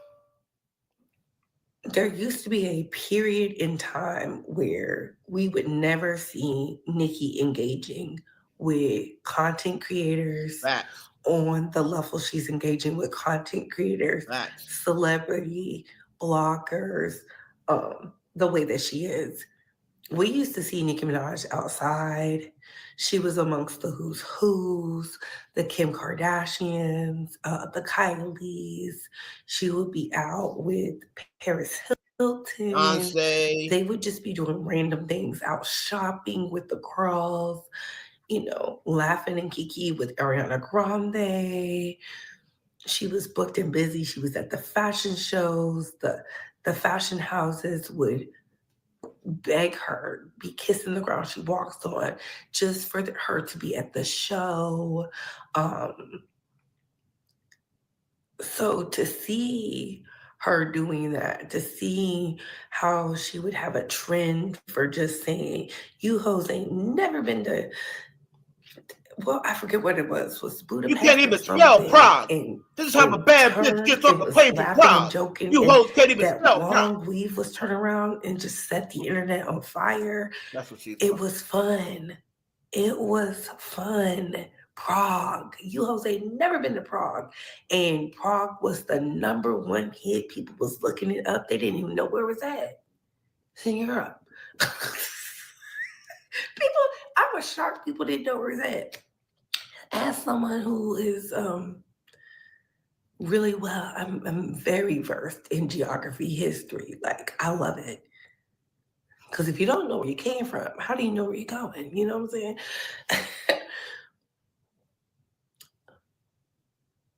There used to be a period in time where we would never see Nicki engaging with content creators Facts. on the level she's engaging with content creators, Facts. celebrity, bloggers, the way that she is. We used to see Nicki Minaj outside. She was amongst the who's who's, the Kim Kardashians, the Kylies. She would be out with Paris Hilton. Beyonce. They would just be doing random things, out shopping with the girls, laughing and kiki with Ariana Grande. She was booked and busy. She was at the fashion shows. The fashion houses would beg her, be kissing the ground she walks on, just for her to be at the show. So to see her doing that, to see how she would have a trend for just saying, you hoes ain't never been to, well, I forget what it was Budapest. You can't even spell Prague. This is how a bad bitch gets off the plane from Prague. Joking, you hoes can't even that spell long Prague. weave was turned around and just set the internet on fire. That's what she thought. It was fun. It was fun. Prague. You hoes ain't never been to Prague. And Prague was the #1 hit. People was looking it up. They didn't even know where it was at. It's in Europe. I was shocked people didn't know where it was at. As someone who is really well, I'm very versed in geography, history. Like, I love it. Because if you don't know where you came from, how do you know where you're going? You know what I'm saying?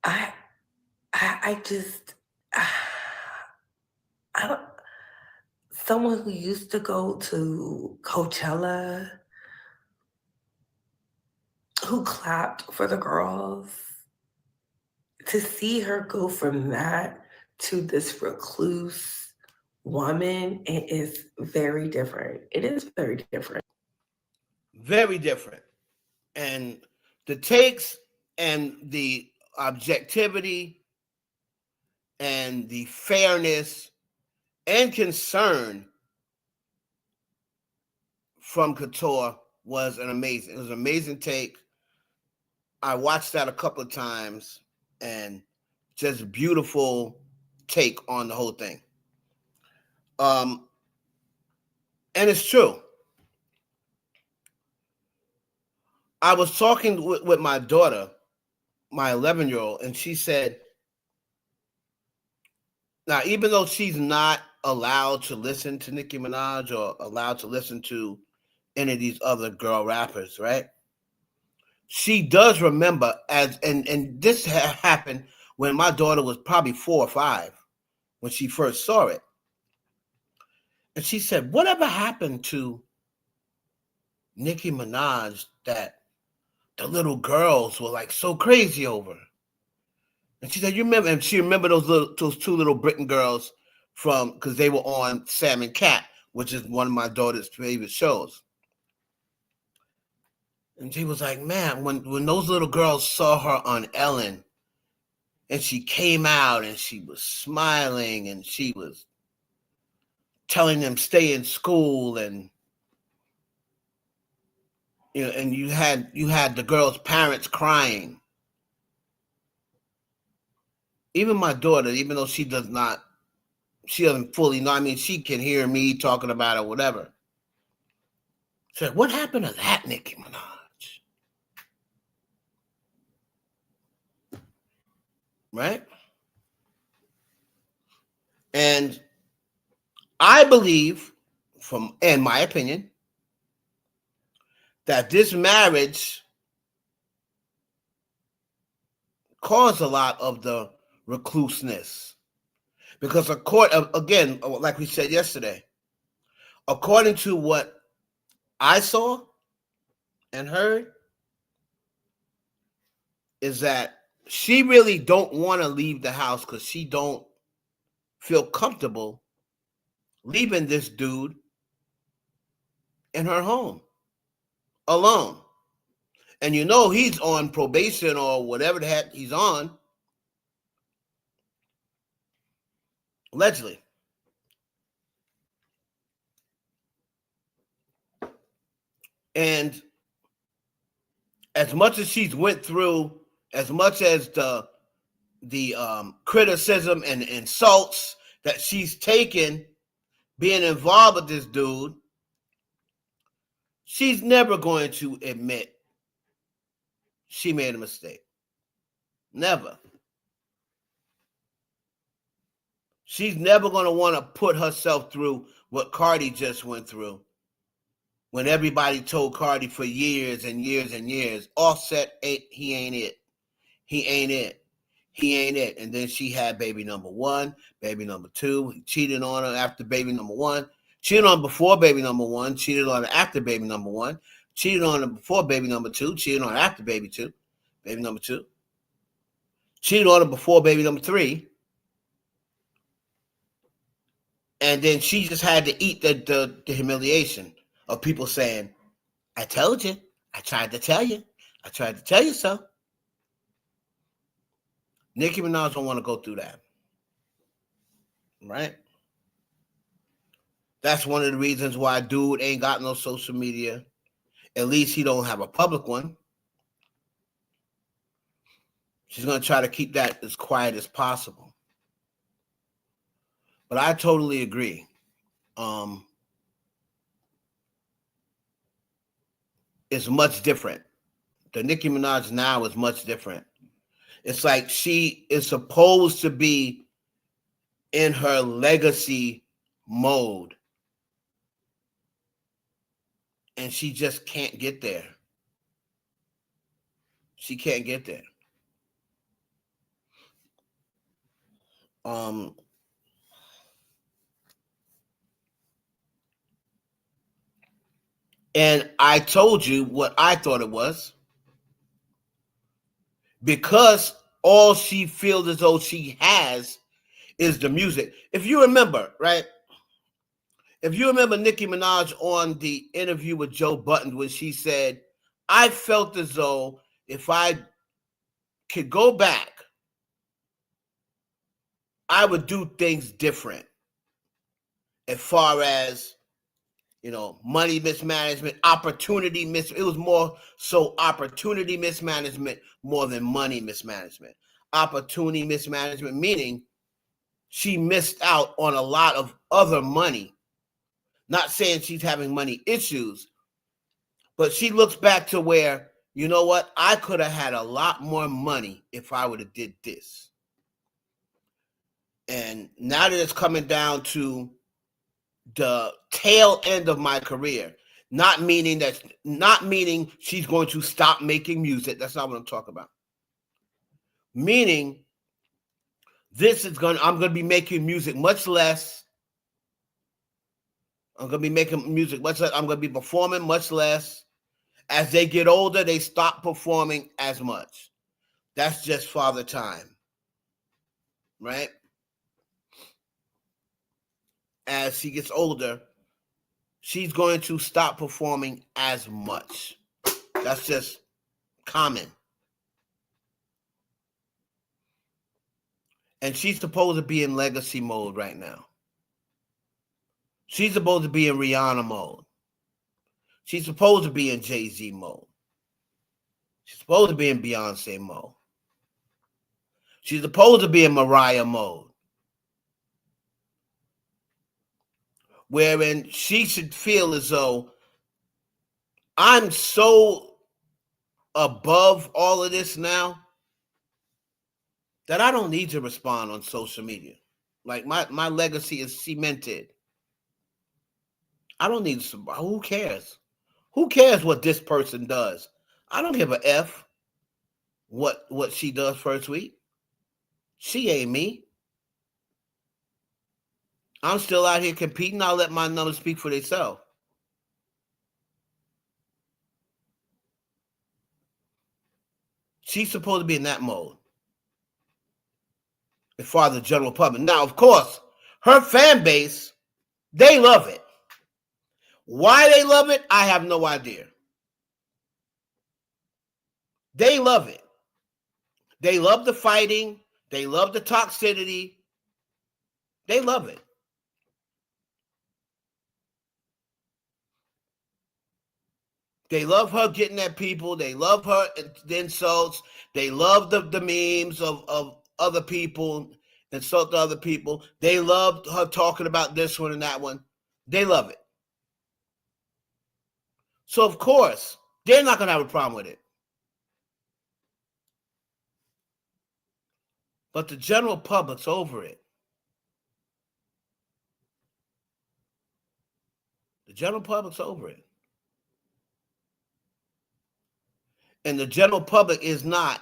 I just, Someone who used to go to Coachella, who clapped for the girls, to see her go from that to this recluse woman, it is very different. It is very different. Very different. And the takes and the objectivity and the fairness and concern from Couture was an amazing take. I watched that a couple of times and just beautiful take on the whole thing. And it's true. I was talking with my daughter, my 11-year-old, and she said, now, even though she's not allowed to listen to Nicki Minaj or allowed to listen to any of these other girl rappers, right? She does remember and this happened when my daughter was probably 4 or 5 when she first saw it. And she said, whatever happened to Nicki Minaj that the little girls were like so crazy over? And she said, you remember, and she remembered those 2 little Britain girls from, because they were on Sam and Cat, which is one of my daughter's favorite shows. And she was like, man, when those little girls saw her on Ellen and she came out and she was smiling and she was telling them stay in school, and and you had the girls' parents crying. Even my daughter, even though she doesn't fully know, I mean, she can hear me talking about it, whatever. She said, what happened to that Nicki Minaj? Right? And I believe, in my opinion, that this marriage caused a lot of the recluseness. Because again, like we said yesterday, according to what I saw and heard, is that she really don't want to leave the house because she don't feel comfortable leaving this dude in her home alone. And he's on probation or whatever the heck he's on, allegedly. And as much as she's went through, as much as the criticism and insults that she's taken being involved with this dude, she's never going to admit she made a mistake. Never. She's never going to want to put herself through what Cardi just went through. When everybody told Cardi for years and years and years, Offset, he ain't it. He ain't it. He ain't it. And then she had baby number 1, baby number 2. He cheated on her after baby number 1. Cheated on her before baby number 1. Cheated on her after baby number 1. Cheated on her before baby number 2. Cheated on her after baby 2. Baby number 2. Cheated on her before baby number 3. And then she just had to eat the humiliation of people saying, I told you. I tried to tell you. I tried to tell you so. Nicki Minaj don't want to go through that. Right? That's one of the reasons why dude ain't got no social media. At least he don't have a public one. She's going to try to keep that as quiet as possible. But I totally agree. It's much different. The Nicki Minaj now is much different. It's like she is supposed to be in her legacy mode. And she just can't get there. She can't get there. And I told you what I thought it was. Because all she feels as though she has is the music. If you remember, right? If you remember Nicki Minaj on the interview with Joe Budden when she said, I felt as though if I could go back, I would do things different as far as, money mismanagement, it was more so opportunity mismanagement more than money mismanagement. Opportunity mismanagement, meaning she missed out on a lot of other money. Not saying she's having money issues, but she looks back to where, you know what, I could have had a lot more money if I would have did this. And now that it's coming down to the tail end of my career, not meaning she's going to stop making music. That's not what I'm talking about. Meaning I'm going to be making music much less. I'm going to be making music much less. I'm going to be performing much less. As they get older, they stop performing as much. That's just Father Time, right? As she gets older, she's going to stop performing as much. That's just common. And she's supposed to be in legacy mode right now. She's supposed to be in Rihanna mode. She's supposed to be in Jay-Z mode. She's supposed to be in Beyonce mode. She's supposed to be in Mariah mode. Wherein she should feel as though I'm so above all of this now that I don't need to respond on social media. Like my legacy is cemented. I don't need to. Who cares? Who cares what this person does? I don't give a F what she does first week. She ain't me. I'm still out here competing. I'll let my numbers speak for themselves. She's supposed to be in that mode. As far as the general public. Now, of course, her fan base, they love it. Why they love it, I have no idea. They love it. They love the fighting. They love the toxicity. They love it. They love her getting at people. They love her insults. They love the memes of other people, insult other people. They love her talking about this one and that one. They love it. So, of course, they're not going to have a problem with it. But the general public's over it. The general public's over it. And the general public is not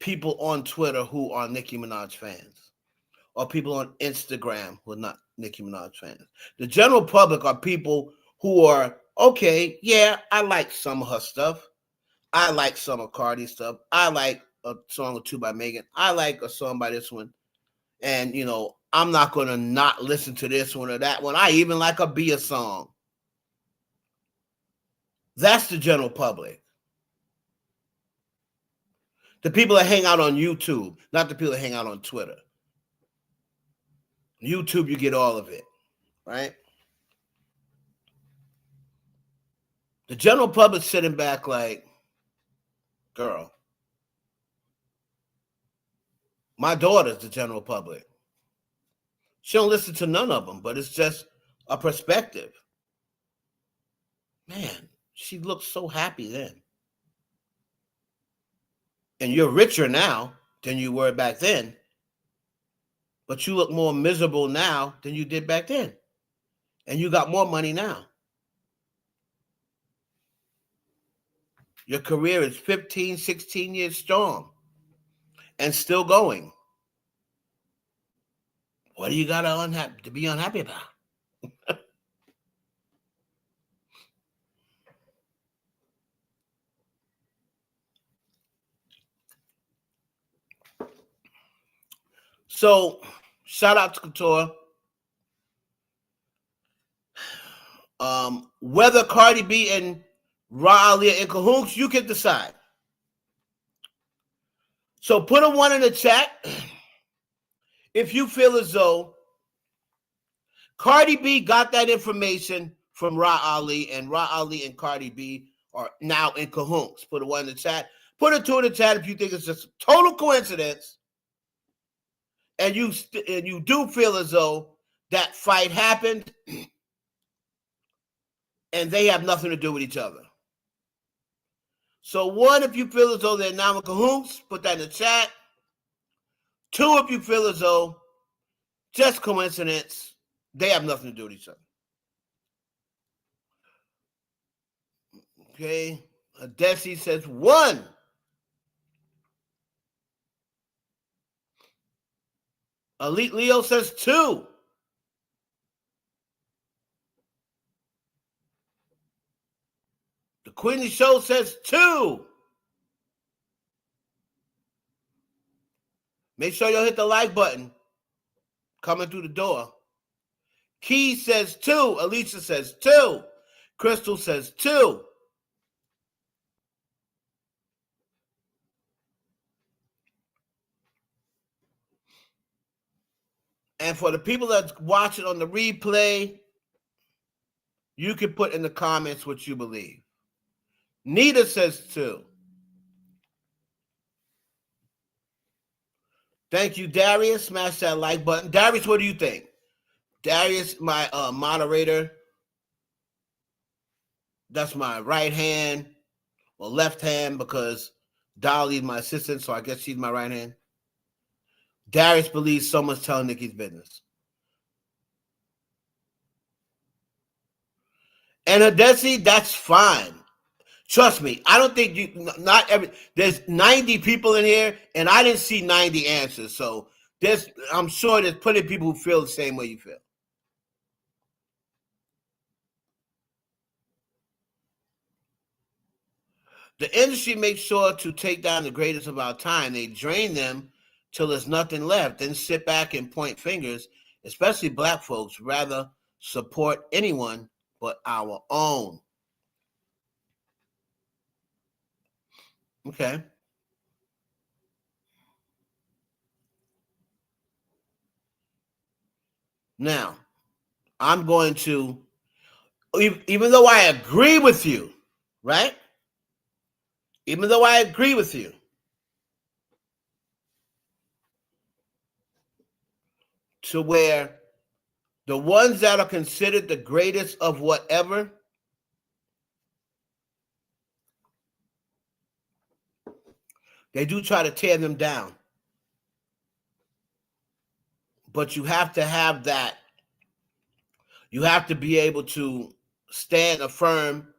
people on Twitter who are Nicki Minaj fans or people on Instagram who are not Nicki Minaj fans. The general public are people who are, okay, yeah, I like some of her stuff. I like some of Cardi's stuff. I like a song or two by Megan. I like a song by this one. And, I'm not going to not listen to this one or that one. I even like a Bia song. That's the general public. The people that hang out on YouTube, not the people that hang out on Twitter. YouTube, you get all of it, right? The general public sitting back like, girl, my daughter's the general public. She don't listen to none of them, but it's just a perspective. Man, she looked so happy then. And you're richer now than you were back then. But you look more miserable now than you did back then. And you got more money now. Your career is 15, 16 years strong and still going. What do you got to be unhappy about? So, shout out to Couture. Whether Cardi B and Ra Ali are in cahoots, you can decide. So put a 1 in the chat if you feel as though Cardi B got that information from Ra Ali, and Ra Ali and Cardi B are now in cahoots. Put a 1 in the chat. Put a 2 in the chat if you think it's just a total coincidence, and you do feel as though that fight happened and they have nothing to do with each other. So 1, if you feel as though they're now in cahoots, put that in the chat. 2, if you feel as though just coincidence, they have nothing to do with each other. Okay. Desi says 1. Elite Leo says 2. The Queenie Show says 2. Make sure you'll hit the like button coming through the door. Key says 2. Alicia says 2. Crystal says 2. And for the people that's watching on the replay, you can put in the comments what you believe. Nita says 2. Thank you, Darius. Smash that like button. Darius, what do you think? Darius, my moderator. That's my right hand or left hand because Dolly is my assistant, so I guess she's my right hand. Darius believes someone's telling Nicki's business. And Hidesi, that's fine. Trust me, I don't think there's 90 people in here, and I didn't see 90 answers. So I'm sure there's plenty of people who feel the same way you feel. The industry makes sure to take down the greatest of our time. They drain them till there's nothing left, then sit back and point fingers, especially black folks, rather support anyone but our own. Okay. Now, I'm going to, even though I agree with you, right? Even though I agree with you, to where the ones that are considered the greatest of whatever, they do try to tear them down. But you have to have that. You have to be able to stand firm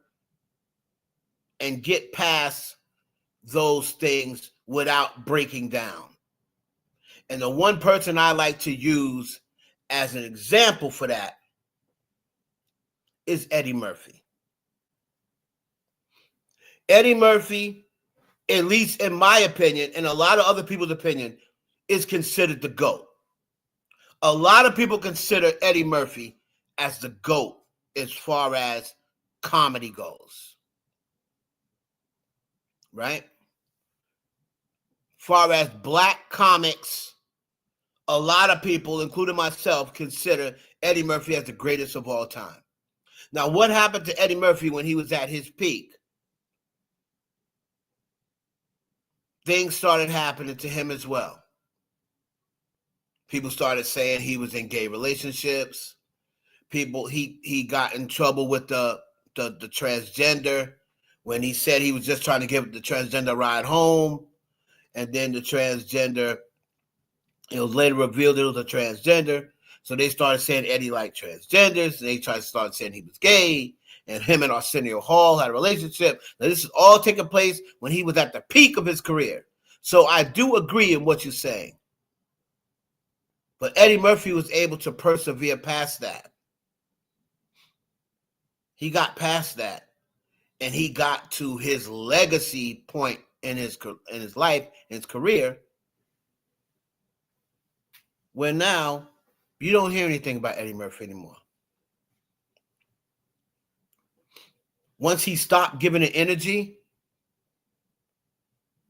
and get past those things without breaking down. And the one person I like to use as an example for that is Eddie Murphy. Eddie Murphy, at least in my opinion, and a lot of other people's opinion, is considered the GOAT. A lot of people consider Eddie Murphy as the GOAT as far as comedy goes. Right? Far as black comics, a lot of people, including myself, consider Eddie Murphy as the greatest of all time. Now, what happened to Eddie Murphy when he was at his peak? Things started happening to him as well. People started saying he was in gay relationships. He got in trouble with the transgender when he said he was just trying to give the transgender a ride home. And then the transgender, it was later revealed it was a transgender. So they started saying Eddie liked transgenders. And they started saying he was gay. And him and Arsenio Hall had a relationship. Now, this is all taking place when he was at the peak of his career. So I do agree in what you're saying. But Eddie Murphy was able to persevere past that. He got past that. And he got to his legacy point in his life, in his career. where now you don't hear anything about Eddie Murphy anymore. Once he stopped giving it energy,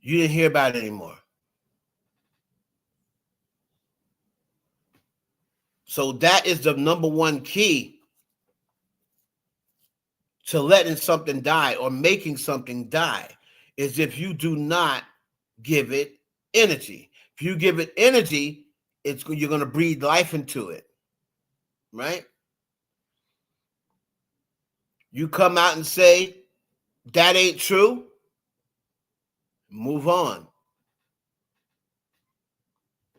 you didn't hear about it anymore. So that is the number one key to letting something die or making something die, is if you do not give it energy. If you give it energy, you're going to breathe life into it, right? You come out and say, that ain't true, move on.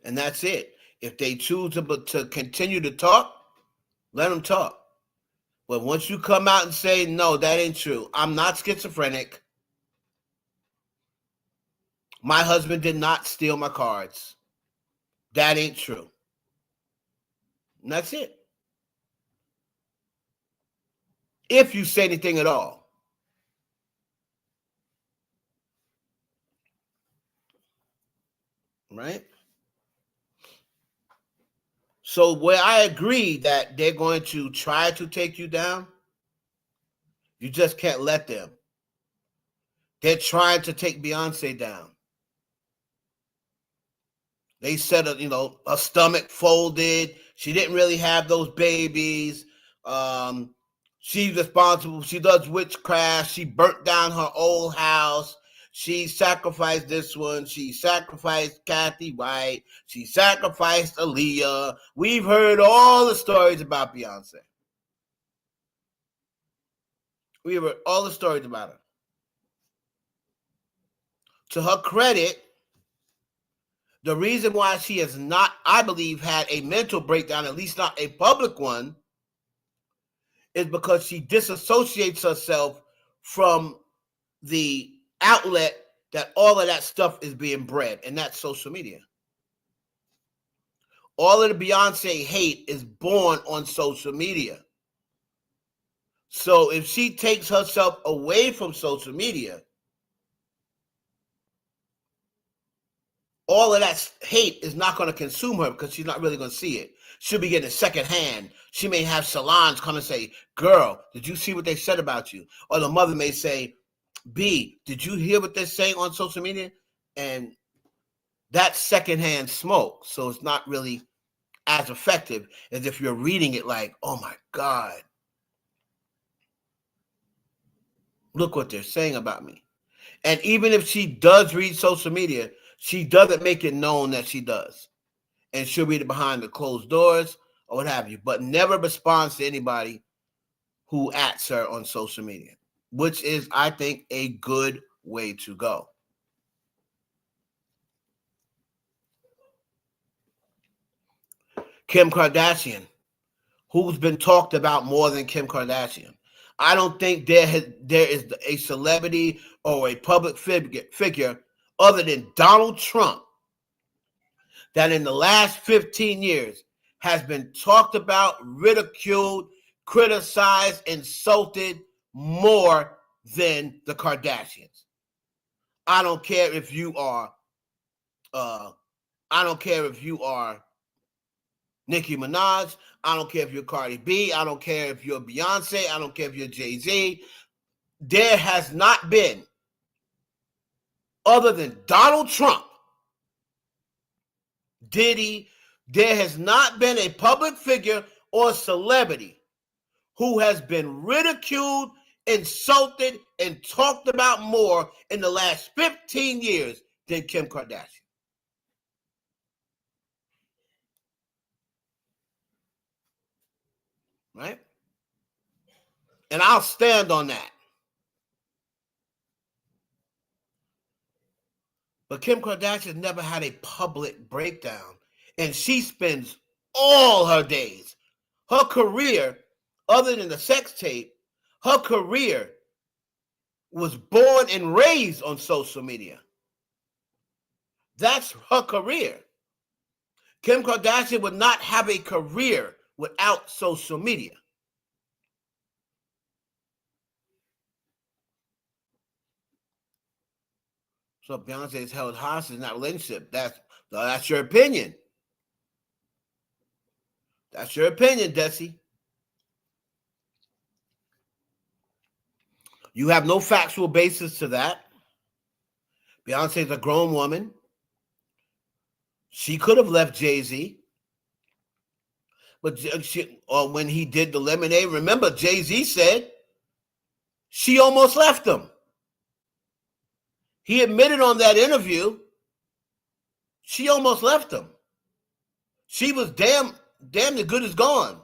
And that's it. If they choose to continue to talk, let them talk. But once you come out and say, no, that ain't true, I'm not schizophrenic, my husband did not steal my cards, that ain't true. And that's it. If you say anything at all. Right? So where I agree that they're going to try to take you down, you just can't let them. They're trying to take Beyonce down. They said, her stomach folded. She didn't really have those babies. She's responsible. She does witchcraft. She burnt down her old house. She sacrificed this one. She sacrificed Kathy White. She sacrificed Aaliyah. We've heard all the stories about Beyonce. We've heard all the stories about her. To her credit, the reason why she has not, I believe, had a mental breakdown, at least not a public one, is because she disassociates herself from the outlet that all of that stuff is being bred, and that's social media. All of the Beyonce hate is born on social media. So if she takes herself away from social media, all of that hate is not going to consume her because she's not really going to see it. She'll be getting it secondhand. She may have Solange come and say, girl, did you see what they said about you? Or the mother may say, B, did you hear what they're saying on social media? And that's secondhand smoke. So it's not really as effective as if you're reading it like, oh my God, look what they're saying about me. And even if she does read social media, she doesn't make it known that she does. And she'll read it behind the closed doors or what have you, but never responds to anybody who ats her on social media, which is, I think, a good way to go. Kim Kardashian, who's been talked about more than Kim Kardashian. I don't think there is a celebrity or a public figure other than Donald Trump that in the last 15 years has been talked about, ridiculed, criticized, insulted more than the Kardashians. I don't care if you are Nicki Minaj. I don't care if you're Cardi B. I don't care if you're Beyonce. I don't care if you're Jay-Z. There has not been, other than Donald Trump, Diddy, there has not been a public figure or celebrity who has been ridiculed, insulted, and talked about more in the last 15 years than Kim Kardashian. Right? And I'll stand on that. But Kim Kardashian never had a public breakdown. And she spends all her days, her career, other than the sex tape, her career was born and raised on social media. That's her career. Kim Kardashian would not have a career without social media. So Beyonce is held hostage in that relationship. That's your opinion. That's your opinion, Desi. You have no factual basis to that. Beyonce's a grown woman. She could have left Jay-Z. But when he did the Lemonade, remember Jay-Z said she almost left him. He admitted on that interview she almost left him. She was damn the good is gone.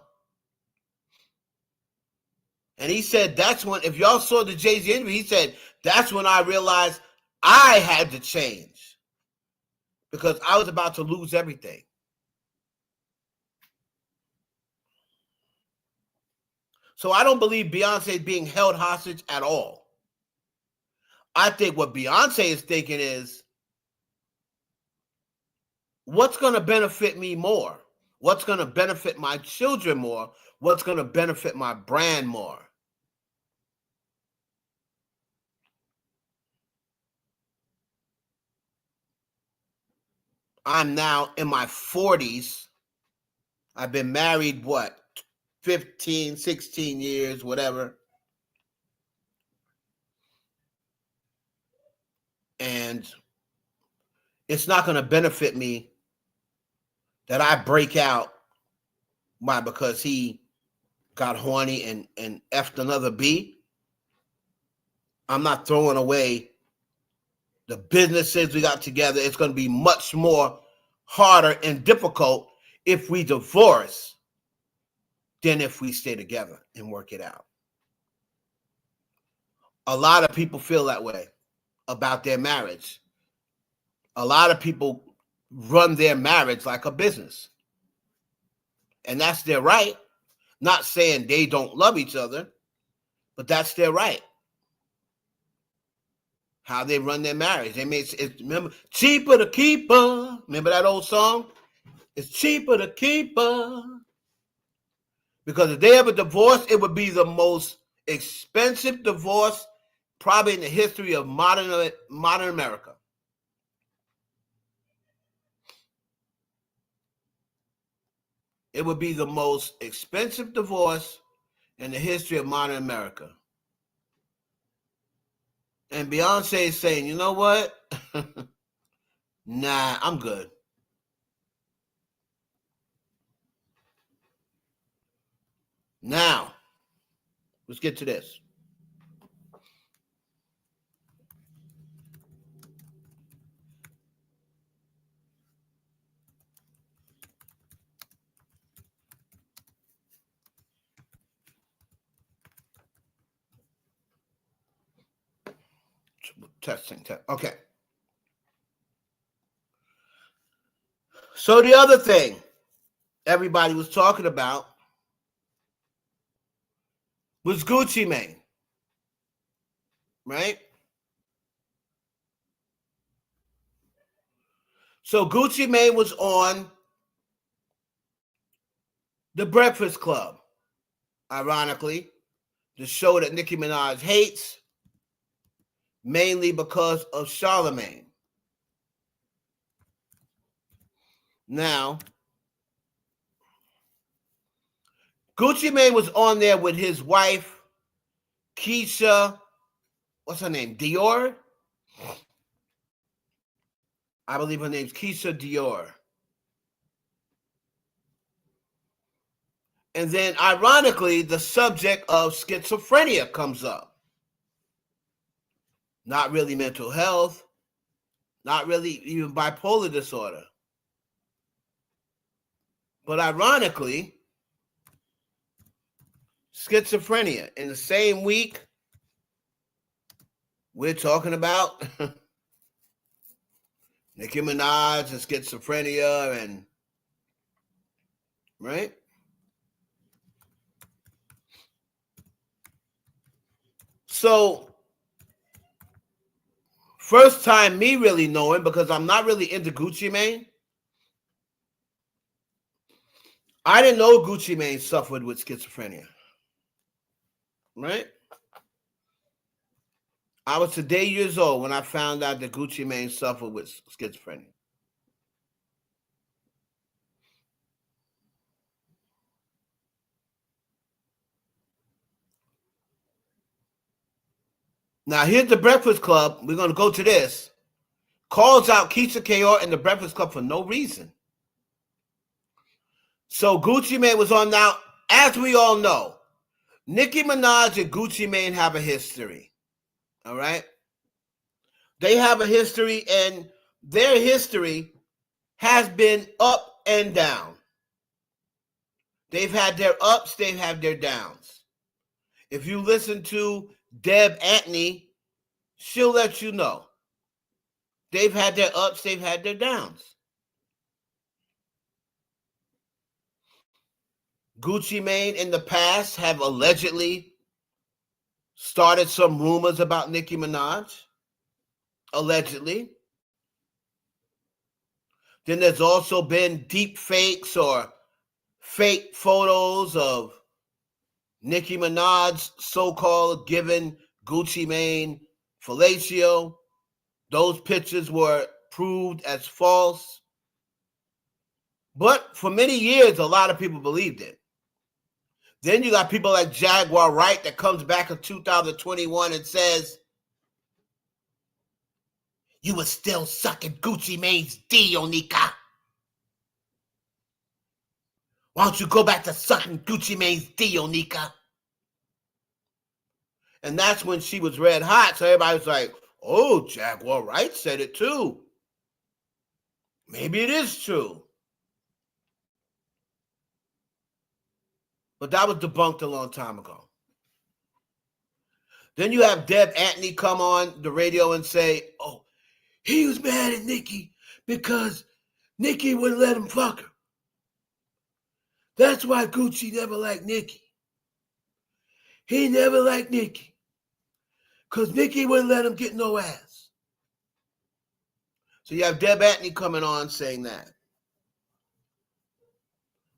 And he said that's when, if y'all saw the Jay-Z interview, he said that's when I realized I had to change because I was about to lose everything. So I don't believe Beyonce is being held hostage at all. I think what Beyonce is thinking is, what's going to benefit me more? What's going to benefit my children more? What's going to benefit my brand more? I'm now in my 40s. I've been married, 15, 16 years, whatever. And it's not going to benefit me that I break out because he got horny and effed another B. I'm not throwing away the businesses we got together. It's going to be much more harder and difficult if we divorce than if we stay together and work it out. A lot of people feel that way about their marriage. A lot of people run their marriage like a business. And that's their right. Not saying they don't love each other, but that's their right. How they run their marriage. They may remember, cheaper to keep her. Remember that old song? It's cheaper to keep her. Because if they ever divorce, it would be the most expensive divorce probably in the history of modern America. It would be the most expensive divorce in the history of modern America. And Beyonce is saying, you know what? Nah, I'm good. Now, let's get to this. Testing. Okay. So the other thing everybody was talking about was Gucci Mane, right? So Gucci Mane was on The Breakfast Club, ironically, the show that Nicki Minaj hates, mainly because of Charlamange. Now, Gucci Mane was on there with his wife, Keisha, what's her name? Dior? I believe her name's Keisha Dior. And then, ironically, the subject of schizophrenia comes up. Not really mental health, not really even bipolar disorder. But ironically, schizophrenia. In the same week, we're talking about Nicki Minaj and schizophrenia and, right? So, first time me really knowing, because I'm not really into Gucci Mane. I didn't know Gucci Mane suffered with schizophrenia. Right? I was today years old when I found out that Gucci Mane suffered with schizophrenia. Now, here's the Breakfast Club. We're going to go to this. Calls out Keisha Kaur and the Breakfast Club for no reason. So Gucci Mane was on. Now, as we all know, Nicki Minaj and Gucci Mane have a history. All right? They have a history, and their history has been up and down. They've had their ups, they've had their downs. If you listen to Deb Antony, she'll let you know. They've had their ups, they've had their downs. Gucci Mane in the past have allegedly started some rumors about Nicki Minaj. Allegedly. Then there's also been deep fakes or fake photos of Nicki Minaj so-called giving Gucci Mane fellatio. Those pictures were proved as false. But for many years, a lot of people believed it. Then you got people like Jaguar Wright that comes back in 2021 and says, you were still sucking Gucci Mane's D, Onika. Why don't you go back to sucking Gucci Mane's D, Onika? And that's when she was red hot. So everybody was like, oh, Jaguar Wright said it too. Maybe it is true. But that was debunked a long time ago. Then you have Deb Antony come on the radio and say, oh, he was mad at Nicki because Nicki wouldn't let him fuck her. That's why Gucci never liked Nicki. He never liked Nicki because Nicki wouldn't let him get no ass. So you have Deb Antony coming on saying that.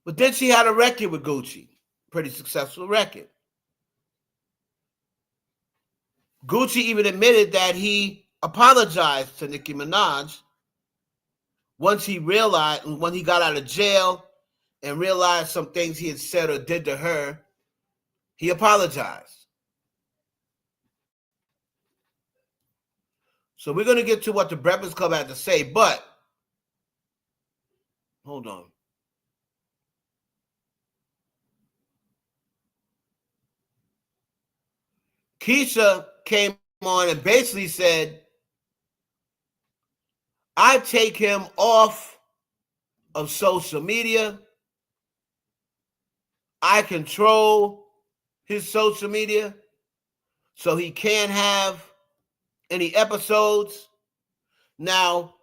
But then she had a record with Gucci. Pretty successful record. Gucci even admitted that he apologized to Nicki Minaj once he realized, when he got out of jail and realized some things he had said or did to her, he apologized. So we're going to get to what the Breakfast Club had to say, but hold on. Keisha came on and basically said, I take him off of social media. I control his social media so he can't have any episodes. Now,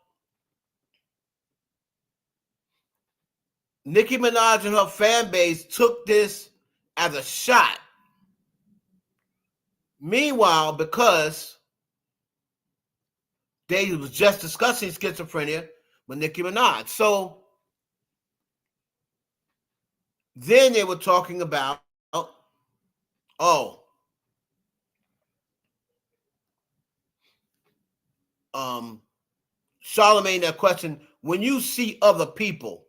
Nicki Minaj and her fan base took this as a shot. Meanwhile, because they was just discussing schizophrenia with Nicki Minaj. So then they were talking about, Charlamagne, that question, when you see other people,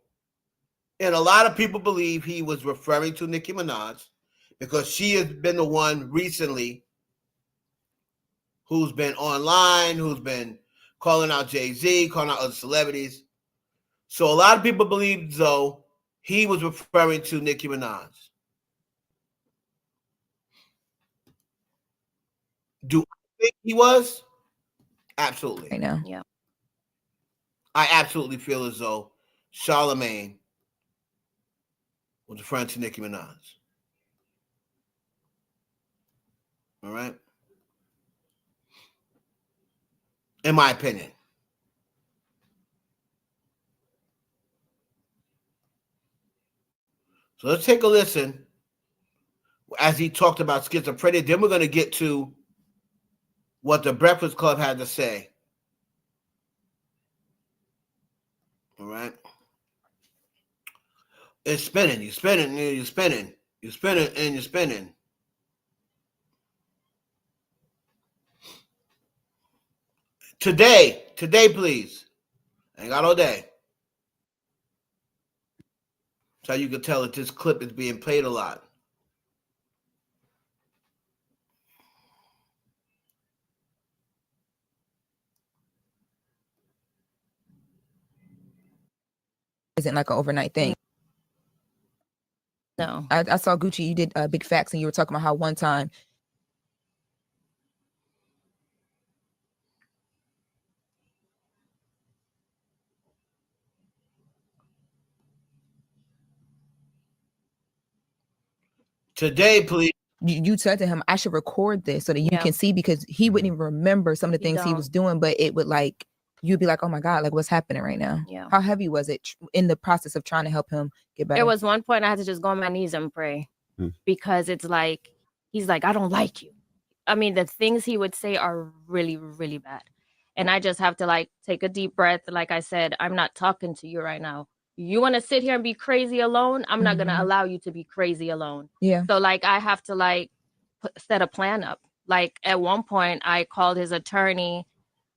and a lot of people believe he was referring to Nicki Minaj because she has been the one recently who's been online, who's been calling out Jay-Z, calling out other celebrities. So a lot of people believe, though, he was referring to Nicki Minaj. Do I think he was? Absolutely. I know. Yeah. I absolutely feel as though Charlamagne was referring to Nicki Minaj. All right? In my opinion. So let's take a listen as he talked about schizophrenia. Then we're going to get to what the Breakfast Club had to say. All right? It's spinning. You're spinning. You're spinning. You're spinning and you're spinning. Today, please. I ain't got all day. So you can tell that this clip is being played a lot. isn't like an overnight thing. No. I saw Gucci, you did Big Facts, and you were talking about how one time today, please. you said to him, I should record this so that you can see, because he wouldn't even remember some of the things he was doing, but it would like, you'd be like, oh my God, like what's happening right now? Yeah. How heavy was it in the process of trying to help him get better? There was one point I had to just go on my knees and pray because it's like, he's like, I don't like you. I mean, the things he would say are really, really bad. And I just have to like take a deep breath. Like I said, I'm not talking to you right now. You want to sit here and be crazy alone? I'm not going to allow you to be crazy alone. Yeah. So like, I have to like set a plan up. Like at one point I called his attorney,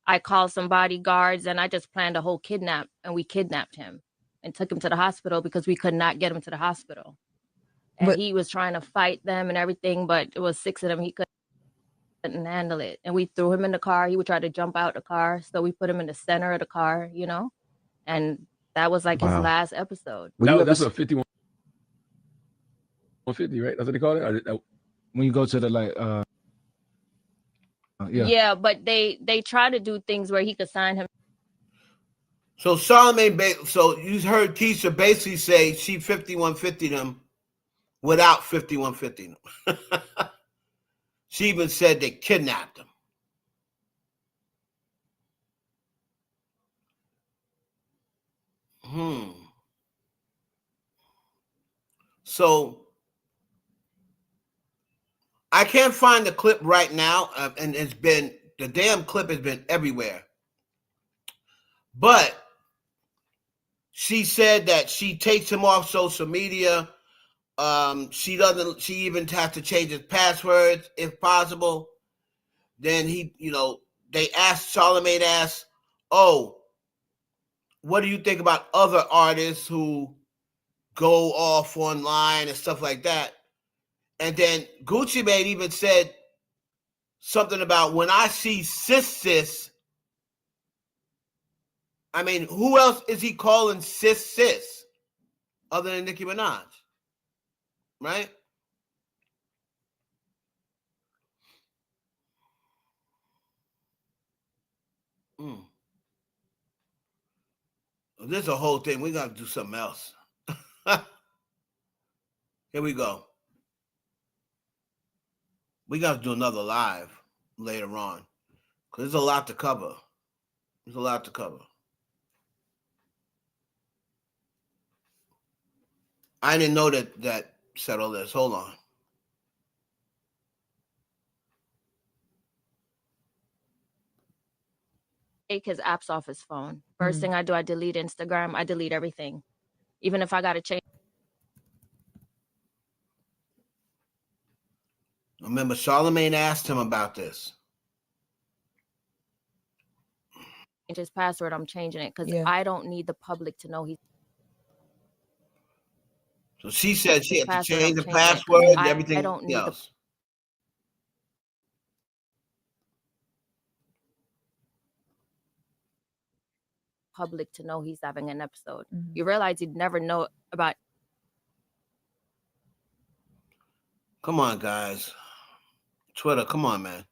I called some bodyguards, and I just planned a whole kidnap, and we kidnapped him and took him to the hospital because we could not get him to the hospital. And he was trying to fight them and everything, but it was 6 of them. He couldn't handle it. And we threw him in the car. He would try to jump out the car. So we put him in the center of the car, you know? And that was like his last episode. That's what 5150, right? That's what they call it? When you go to the like yeah, but they try to do things where he could sign him. So Charlamagne, so you heard Keisha basically say she 5150 them without 5150 them. She even said they kidnapped him. So I can't find the clip right now, and it's been, the damn clip has been everywhere. But she said that she takes him off social media. She even has to change his passwords if possible. Then Charlamagne asked, oh, what do you think about other artists who go off online and stuff like that? And then Gucci Mane even said something about, when I see sis, I mean, who else is he calling sis other than Nicki Minaj? Right? There's a whole thing. We got to do something else. Here we go. We got to do another live later on, because there's a lot to cover. There's a lot to cover. I didn't know that said all this. Hold on. Take his apps off his phone. First thing I do, I delete Instagram. I delete everything. Even if I got to change. Remember, Charlamagne asked him about this. His password, I'm changing it because I don't need the public to know he's. So she said she had to change the password and everything else. I don't need the public to know he's having an episode. You realize you'd never know about. Come on, guys. Twitter, come on, man.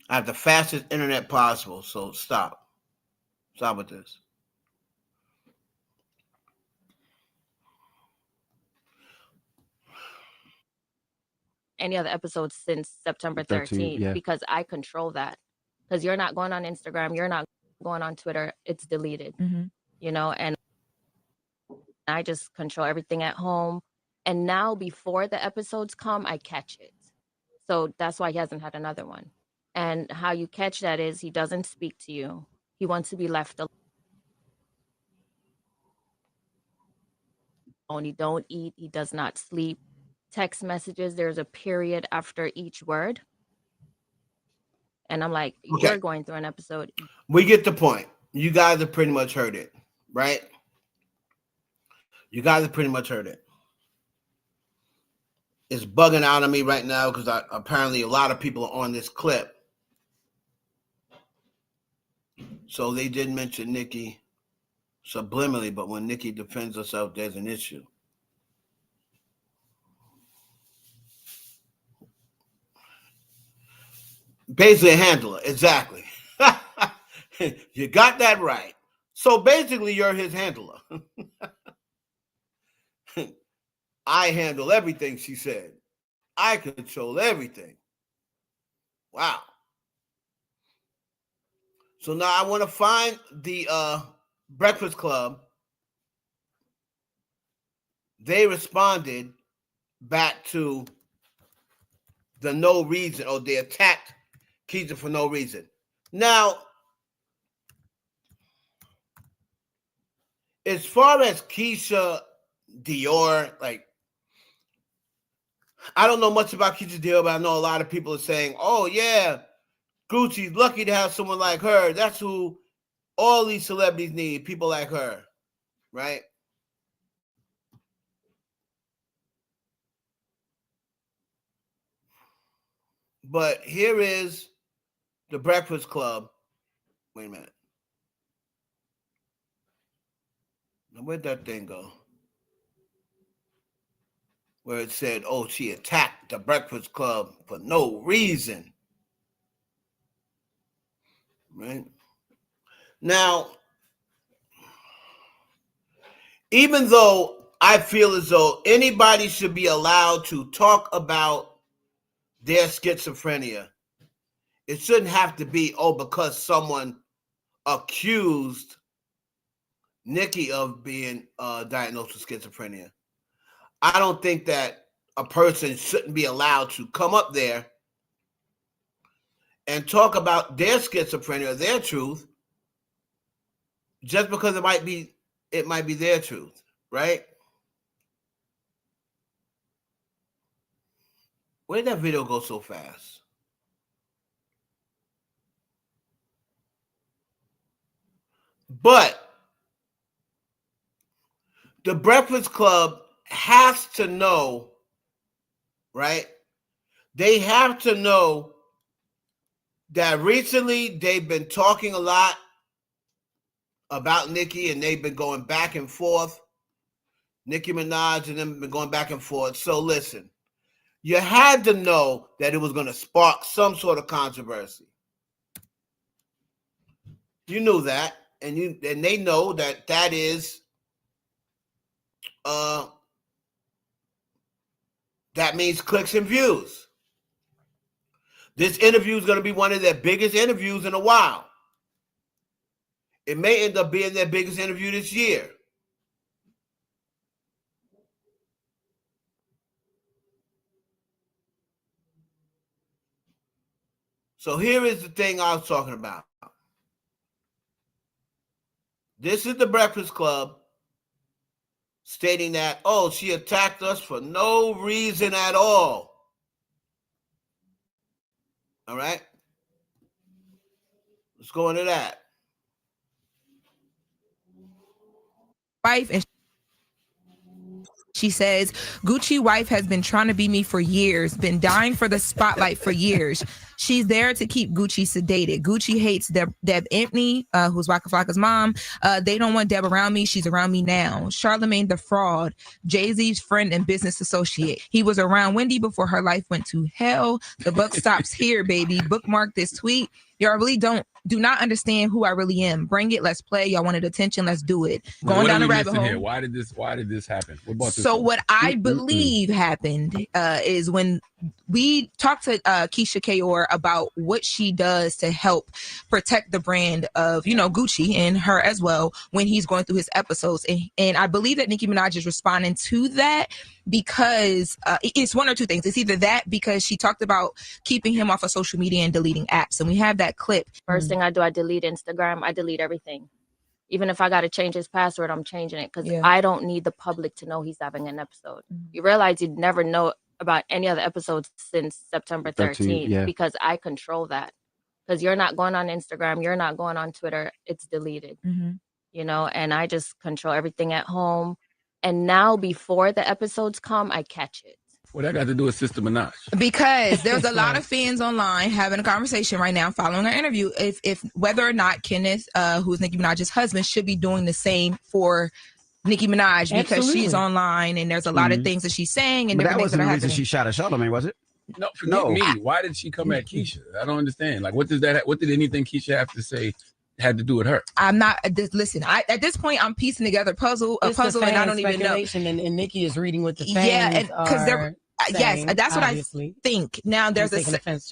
I have the fastest internet possible, so stop. Stop with this. Any other episodes since September 13th, because I control that. Because you're not going on Instagram, you're not going on Twitter, it's deleted. You know, and I just control everything at home. And now before the episodes come, I catch it. So that's why he hasn't had another one. And how you catch that is he doesn't speak to you. He wants to be left alone. He don't eat. He does not sleep. Text messages, there's a period after each word. And I'm like, you're going through an episode. We get the point. You guys have pretty much heard it, right? You guys have pretty much heard it. It's bugging out on me right now because apparently a lot of people are on this clip. So they did mention Nicki subliminally, but when Nicki defends herself, there's an issue. Basically a handler, exactly. You got that right. So basically you're his handler. I handle everything, she said. I control everything. Wow. So now I want to find the Breakfast Club. They responded back to the no reason, or they attacked Keisha for no reason. Now, as far as Keisha Dior, like, I don't know much about Keisha Dior, but I know a lot of people are saying, oh, yeah, Gucci's lucky to have someone like her. That's who all these celebrities need, people like her, right? But here is the Breakfast Club. Wait a minute. Now, where'd that thing go? Where it said, oh, she attacked the Breakfast Club for no reason. Right? Now, even though I feel as though anybody should be allowed to talk about their schizophrenia, it shouldn't have to be, oh, because someone accused Nicki of being diagnosed with schizophrenia. I don't think that a person shouldn't be allowed to come up there and talk about their schizophrenia or their truth just because it might be their truth, right? Where did that video go so fast? But the Breakfast Club has to know, right? They have to know that recently they've been talking a lot about Nicki, and they've been going back and forth. Nicki Minaj and them have been going back and forth. So listen, you had to know that it was going to spark some sort of controversy. You knew that, and they know that is that means clicks and views. This interview is going to be one of their biggest interviews in a while. It may end up being their biggest interview this year. So here is the thing I was talking about. This is the Breakfast Club stating that, oh, she attacked us for no reason at all. All right? Let's go into that. Wife, and she says, Gucci wife has been trying to be me for years, been dying for the spotlight for years. She's there to keep Gucci sedated. Gucci hates Deb Empney, who's Waka Flocka's mom. They don't want Deb around me. She's around me now. Charlamagne the fraud, Jay-Z's friend and business associate. He was around Wendy before her life went to hell. The buck stops here, baby. Bookmark this tweet. Y'all really do not understand who I really am. Bring it. Let's play. Y'all wanted attention. Let's do it. Going down the rabbit hole. Here? Why did this happen? What about this? So what I believe happened is when we talked to Keisha Kayor about what she does to help protect the brand of, Gucci and her as well when he's going through his episodes. And I believe that Nicki Minaj is responding to that because it's one or two things. It's either that because she talked about keeping him off of social media and deleting apps. And we have that clip. First thing I do, I delete Instagram. I delete everything. Even if I got to change his password, I'm changing it because I don't need the public to know he's having an episode. You realize you'd never know about any other episodes since September 13th because I control that. Because you're not going on Instagram, you're not going on Twitter, it's deleted. And I just control everything at home. And now before the episodes come, I catch it. What that got to do with Sister Minaj? Because there's a lot of fans online having a conversation right now following our interview if whether or not Kenneth, who's Nicki Minaj's husband, should be doing the same for Nicki Minaj because Absolutely. she's online and there's a lot of things that she's saying and But that different things wasn't that the are reason happening. she shot at Charlamagne, was it? No, forget me. Why did she come at Keisha? I don't understand. Like, what did anything Keisha have to say had to do with her? I'm not. Listen, at this point, I'm piecing together a puzzle, and I don't even know. And Nicki is reading what the fans Yeah, and because they're yes, that's what obviously. I think. Now, there's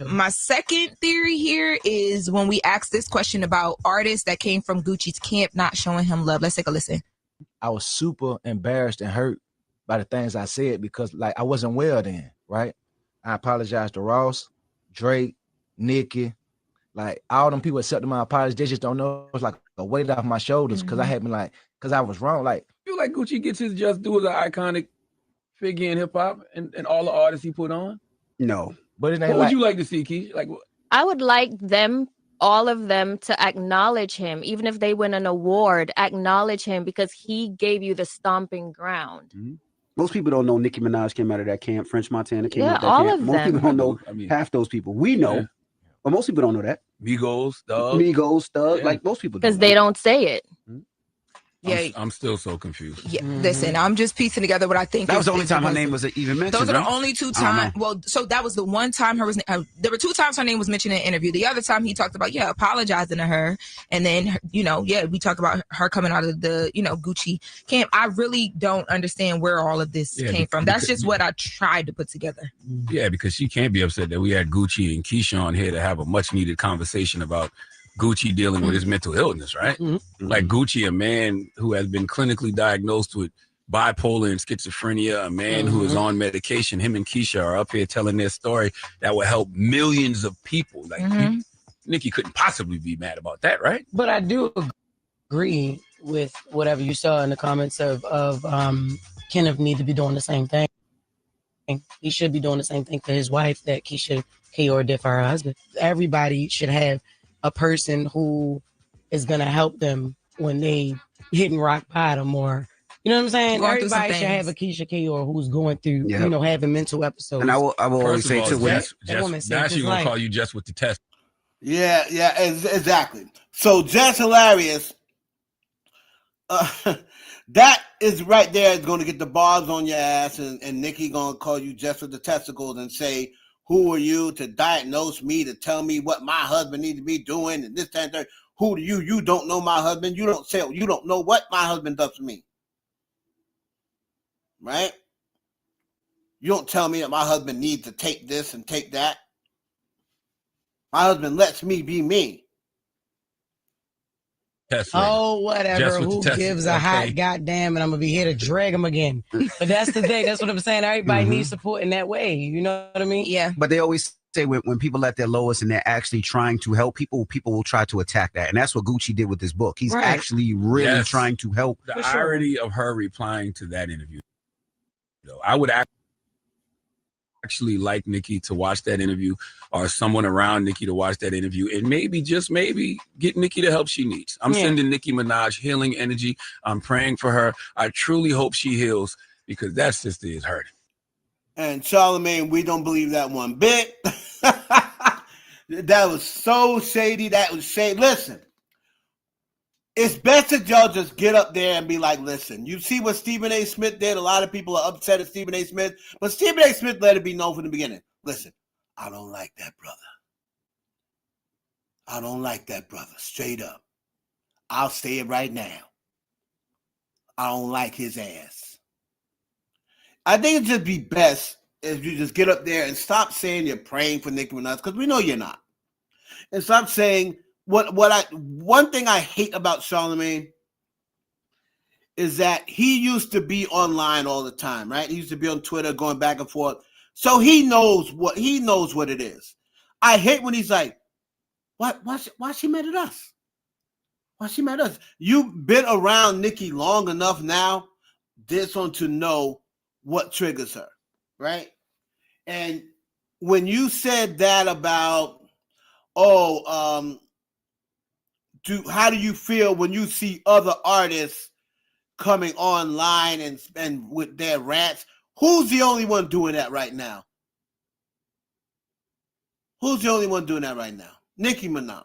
my second theory here is when we asked this question about artists that came from Gucci's camp not showing him love. Let's take a listen. I was super embarrassed and hurt by the things I said because, like, I wasn't well then, right? I apologize to Ross, Drake, Nicki. Like, all them people accepted my apology. They just don't know. It's like a weight off my shoulders because I had been like, because I was wrong. Like, I feel like Gucci gets his just due as an iconic figure in hip hop and all the artists he put on. No. But it ain't What like, would you like to see, Keisha? Like, I would like them, all of them, to acknowledge him, even if they win an award, acknowledge him because he gave you the stomping ground. Most people don't know Nicki Minaj came out of that camp. French Montana came out of that all camp. of Most them. people don't know half those people. We know, but most people don't know that. Migos, Thug. Like most people because they don't say it. Yeah, I'm still so confused. Yeah, listen, I'm just piecing together what I think. That was the only time her name was even mentioned. Those are the only two times. Well, so that was the one time there were two times her name was mentioned in an interview. The other time he talked about apologizing to her, and then we talked about her coming out of the Gucci camp. I really don't understand where all of this came from. That's just what I tried to put together. Yeah, because she can't be upset that we had Gucci and Keisha on here to have a much needed conversation about Gucci dealing with his mental illness, right? Like Gucci, a man who has been clinically diagnosed with bipolar and schizophrenia, a man who is on medication. Him and Keisha are up here telling their story that will help millions of people. Like Nicki couldn't possibly be mad about that, right? But I do agree with whatever you saw in the comments of Kenneth need to be doing the same thing. He should be doing the same thing for his wife that Keisha Kayor did for her husband. Everybody should have a person who is going to help them when they hitting rock bottom, or you know what I'm saying? Everybody should have a Keisha Kayor who's going through, having mental episodes. And I will always say too, now she's gonna call you Jess with the test. Yeah, exactly. So Jess Hilarious, that is right there is going to get the bars on your ass, and Nicki gonna call you Jess with the testicles and say, who are you to diagnose me, to tell me what my husband needs to be doing and this, that, and that? Who do you? You don't know my husband. You don't know what my husband does for me. Right? You don't tell me that my husband needs to take this and take that. My husband lets me be me. Oh, whatever. Who gives a hot goddamn? And I'm going to be here to drag him again. But that's the thing. That's what I'm saying. Everybody needs support in that way. You know what I mean? Yeah. But they always say when people at their lowest and they're actually trying to help people will try to attack that. And that's what Gucci did with this book. He's actually really trying to help. The irony of her replying to that interview. I would actually like Nicki to watch that interview, or someone around Nicki to watch that interview, and maybe, just maybe, get Nicki the help she needs. I'm sending Nicki Minaj healing energy. I'm praying for her. I truly hope she heals, because that sister is hurting. And Charlamagne, we don't believe that one bit. That was so shady. That was shady. Listen, it's best that y'all just get up there and be like, listen, you see what Stephen A. Smith did? A lot of people are upset at Stephen A. Smith, but Stephen A. Smith let it be known from the beginning. Listen, I don't like that brother. I don't like that brother, straight up. I'll say it right now. I don't like his ass. I think it'd just be best if you just get up there and stop saying you're praying for Nicki Minaj, because we know you're not. And stop saying, one thing I hate about Charlamagne is that he used to be online all the time, right? He used to be on Twitter going back and forth. So he knows what it is. I hate when he's like, why she mad at us? Why she mad at us? You've been around Nicki long enough now, this one, to know what triggers her, right? And when you said that about, how do you feel when you see other artists coming online and with their rants? Who's the only one doing that right now? Who's the only one doing that right now? Nicki Minaj.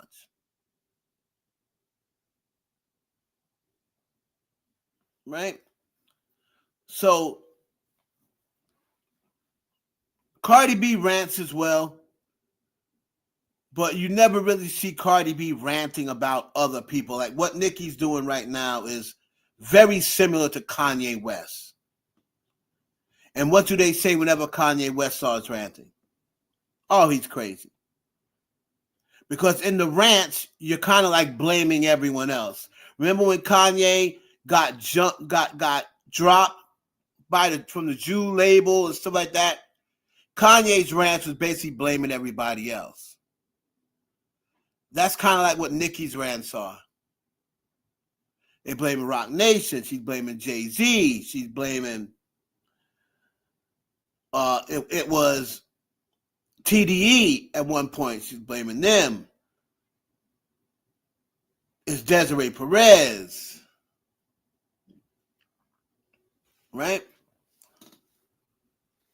Right? So Cardi B rants as well, but you never really see Cardi B ranting about other people. Like what Nicki's doing right now is very similar to Kanye West. And what do they say whenever Kanye West starts ranting? Oh, he's crazy. Because in the rants, you're kind of like blaming everyone else. Remember when Kanye got dropped from the Jew label and stuff like that? Kanye's rants was basically blaming everybody else. That's kind of like what Nicki's rants are. They're blaming Rock Nation. She's blaming Jay-Z. She's blaming it was TDE at one point. She's blaming them. It's Desiree Perez. Right?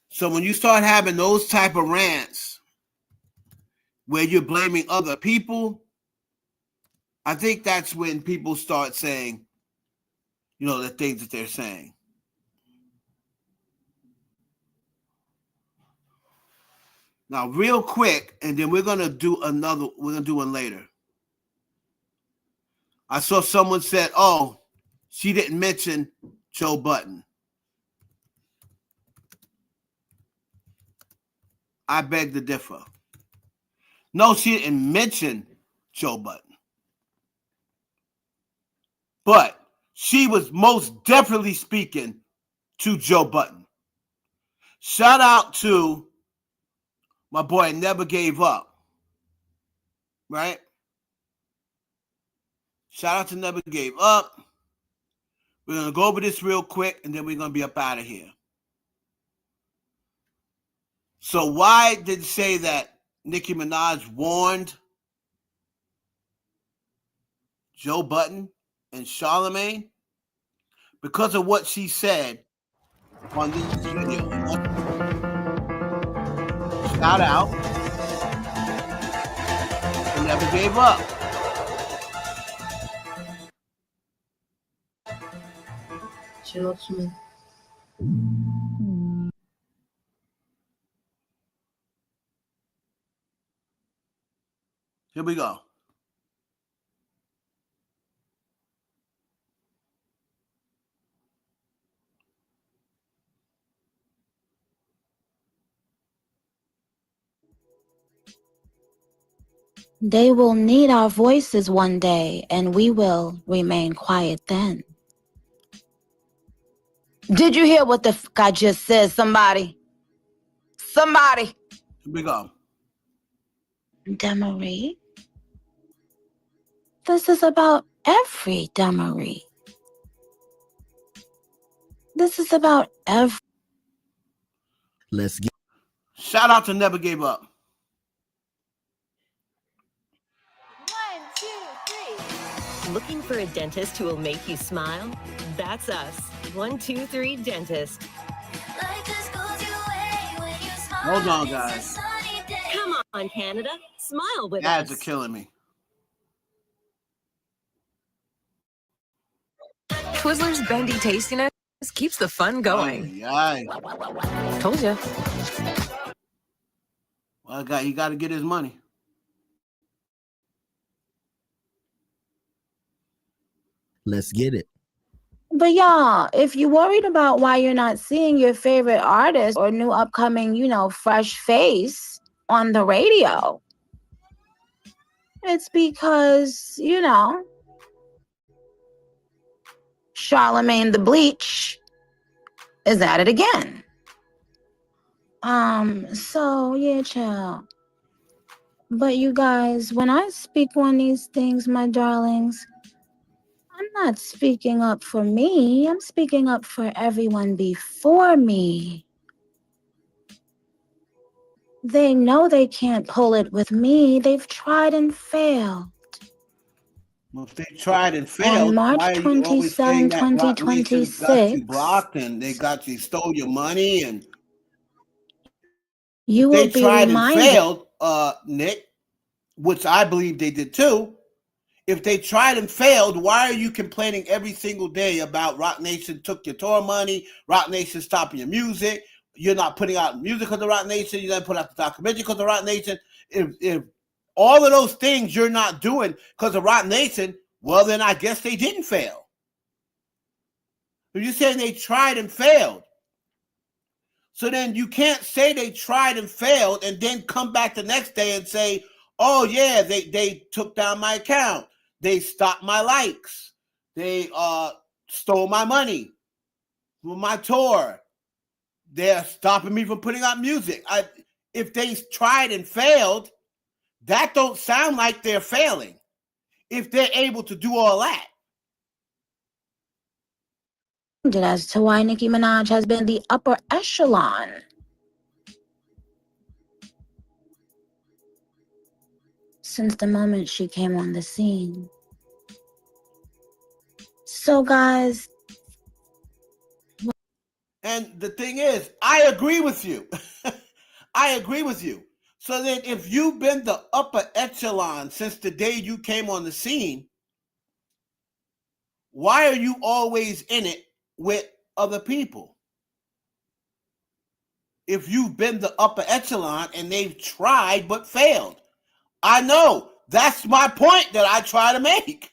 So when you start having those type of rants where you're blaming other people, I think that's when people start saying, the things that they're saying. Now, real quick, and then we're going to do one later. I saw someone said, oh, she didn't mention Joe Budden. I beg to differ. No, she didn't mention Joe Budden. But she was most definitely speaking to Joe Budden. Shout out to my boy Never Gave Up. Right? Shout out to Never Gave Up. We're going to go over this real quick, and then we're going to be up out of here. So why did it say that Nicki Minaj warned Joe Budden and Charlamange? Because of what she said on this video. Shout out. And Never Gave Up. She loves me. Here we go. They will need our voices one day, and we will remain quiet then. Did you hear what the fuck I just said, somebody? Somebody. Here we go. Demery. This is about every Demery. This is about every. Let's get. Shout out to Never Gave Up. 1, 2, 3. Looking for a dentist who will make you smile? That's us. 1, 2, 3 Dentist. Hold on, guys. Come on, Canada. Smile with Ads us. are killing me. Twizzlers' bendy tastiness keeps the fun going. Told you. Well, he got to get his money. Let's get it. But y'all, if you're worried about why you're not seeing your favorite artist or new upcoming, fresh face on the radio, it's because, Charlamagne the Bleach is at it again. So yeah, chill. But you guys, when I speak on these things, my darlings, I'm not speaking up for me. I'm speaking up for everyone before me. They know they can't pull it with me. They've tried and failed. If they tried and On failed, March why are you always saying 27, that Rock Nation got you 2026, blocked and they got you, stole your money? And you if will they be tried and reminded. failed, Nick, which I believe they did too. If they tried and failed, why are you complaining every single day about Rock Nation took your tour money, Rock Nation stopping your music, you're not putting out music because of Rock Nation, you don't put out the documentary because of Rock Nation? If all of those things you're not doing because of Rock Nation, well, then I guess they didn't fail. If you're saying they tried and failed, so then you can't say they tried and failed and then come back the next day and say, oh, yeah, they took down my account. They stopped my likes. They stole my money from my tour. They're stopping me from putting out music. If they tried and failed, that don't sound like they're failing. If they're able to do all that. As to why Nicki Minaj has been the upper echelon since the moment she came on the scene. So, guys. And the thing is, I agree with you. I agree with you. So then if you've been the upper echelon since the day you came on the scene, why are you always in it with other people? If you've been the upper echelon and they've tried but failed. I know. That's my point that I try to make.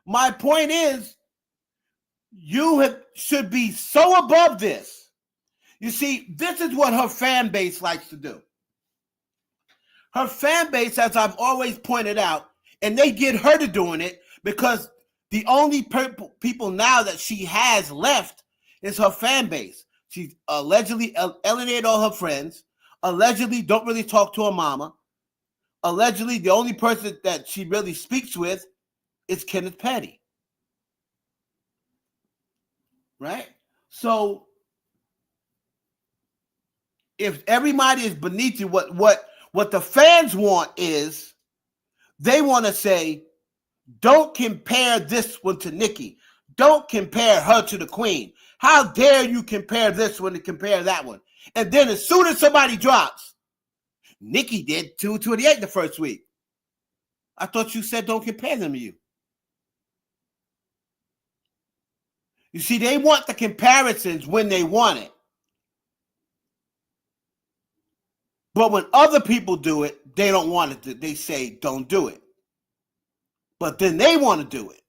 My point is, you should be so above this. You see, this is what her fan base likes to do. Her fan base, as I've always pointed out, and they get her to doing it because the only people now that she has left is her fan base. She's allegedly alienated all her friends, allegedly don't really talk to her mama, allegedly the only person that she really speaks with is Kenneth Petty. Right? So if everybody is beneath you, what the fans want is they want to say, don't compare this one to Nicki. Don't compare her to the queen. How dare you compare this one to compare that one? And then as soon as somebody drops, Nicki did 228 the first week. I thought you said don't compare them to you. You see, they want the comparisons when they want it. But when other people do it, they don't want it. They say don't do it. But then they want to do it.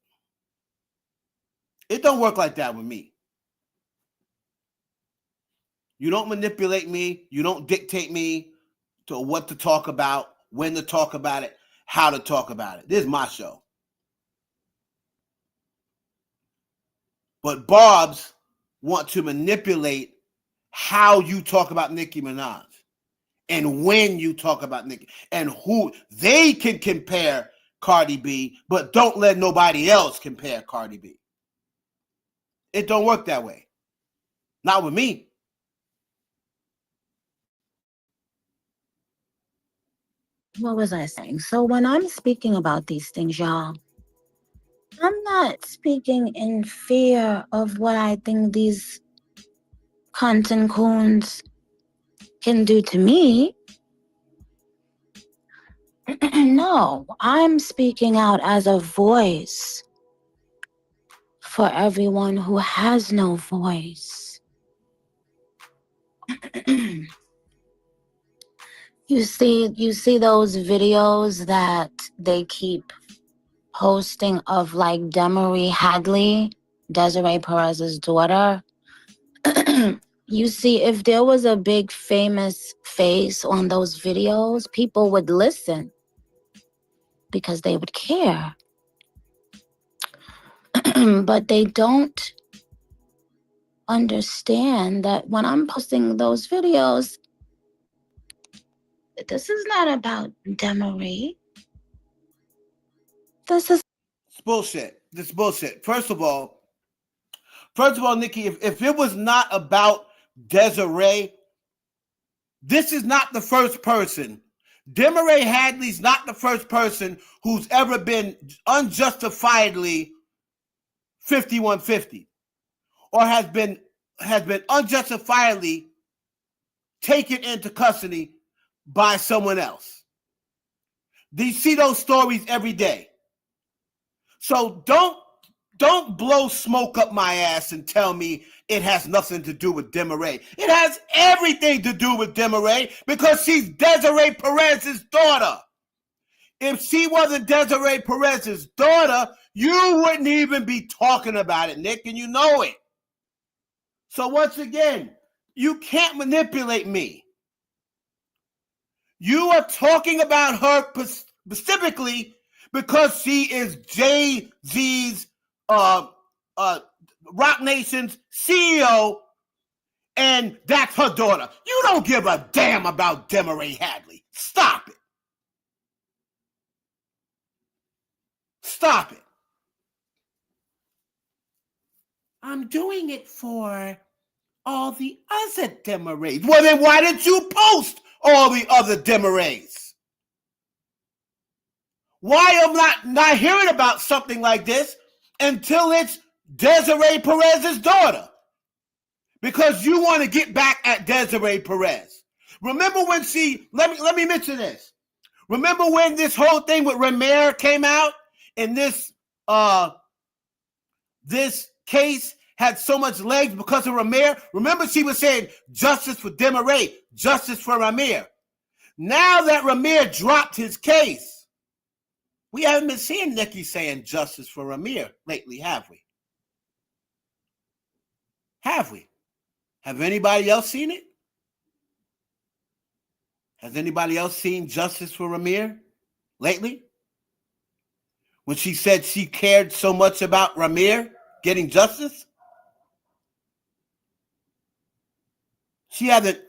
It don't work like that with me. You don't manipulate me. You don't dictate me to what to talk about, when to talk about it, how to talk about it. This is my show. But Barb's want to manipulate how you talk about Nicki Minaj and when you talk about Nicki and who they can compare Cardi B, but don't let nobody else compare Cardi B. It don't work that way. Not with me. What was I saying? So when I'm speaking about these things, y'all, I'm not speaking in fear of what I think these content coons can do to me. No, I'm speaking out as a voice for everyone who has no voice. You see those videos that they keep posting of like Demery Hadley, Desiree Perez's daughter. You see, if there was a big famous face on those videos, people would listen because they would care. But they don't understand that when I'm posting those videos, this is not about Demery. This is bullshit. This is bullshit. First of all, Nicki, if it was not about Desiree, this is not the first person Demaray Hadley's not the first person who's ever been unjustifiably 5150 or has been unjustifiably taken into custody by someone else. You see those stories every day. So don't blow smoke up my ass and tell me it has nothing to do with Demaray. It has everything to do with Demaray because she's Desiree Perez's daughter. If she wasn't Desiree Perez's daughter, you wouldn't even be talking about it, Nick, and you know it. So once again, you can't manipulate me. You are talking about her specifically because she is Jay-Z's Rock Nation's CEO, and that's her daughter. You don't give a damn about Demaray Hadley. Stop it. Stop it. I'm doing it for all the other Demarays. Well, then why did you post all the other Demarays? Why am I not hearing about something like this until it's Desiree Perez's daughter? Because you want to get back at Desiree Perez. Remember when let me mention this. Remember when this whole thing with Ramir came out and this case had so much legs because of Ramir? Remember she was saying justice for Demaray, justice for Ramir. Now that Ramir dropped his case, we haven't been seeing Nicki saying justice for Ramir lately, have we? Have we? Have anybody else seen it? Has anybody else seen justice for Ramir lately? When she said she cared so much about Ramir getting justice? She hasn't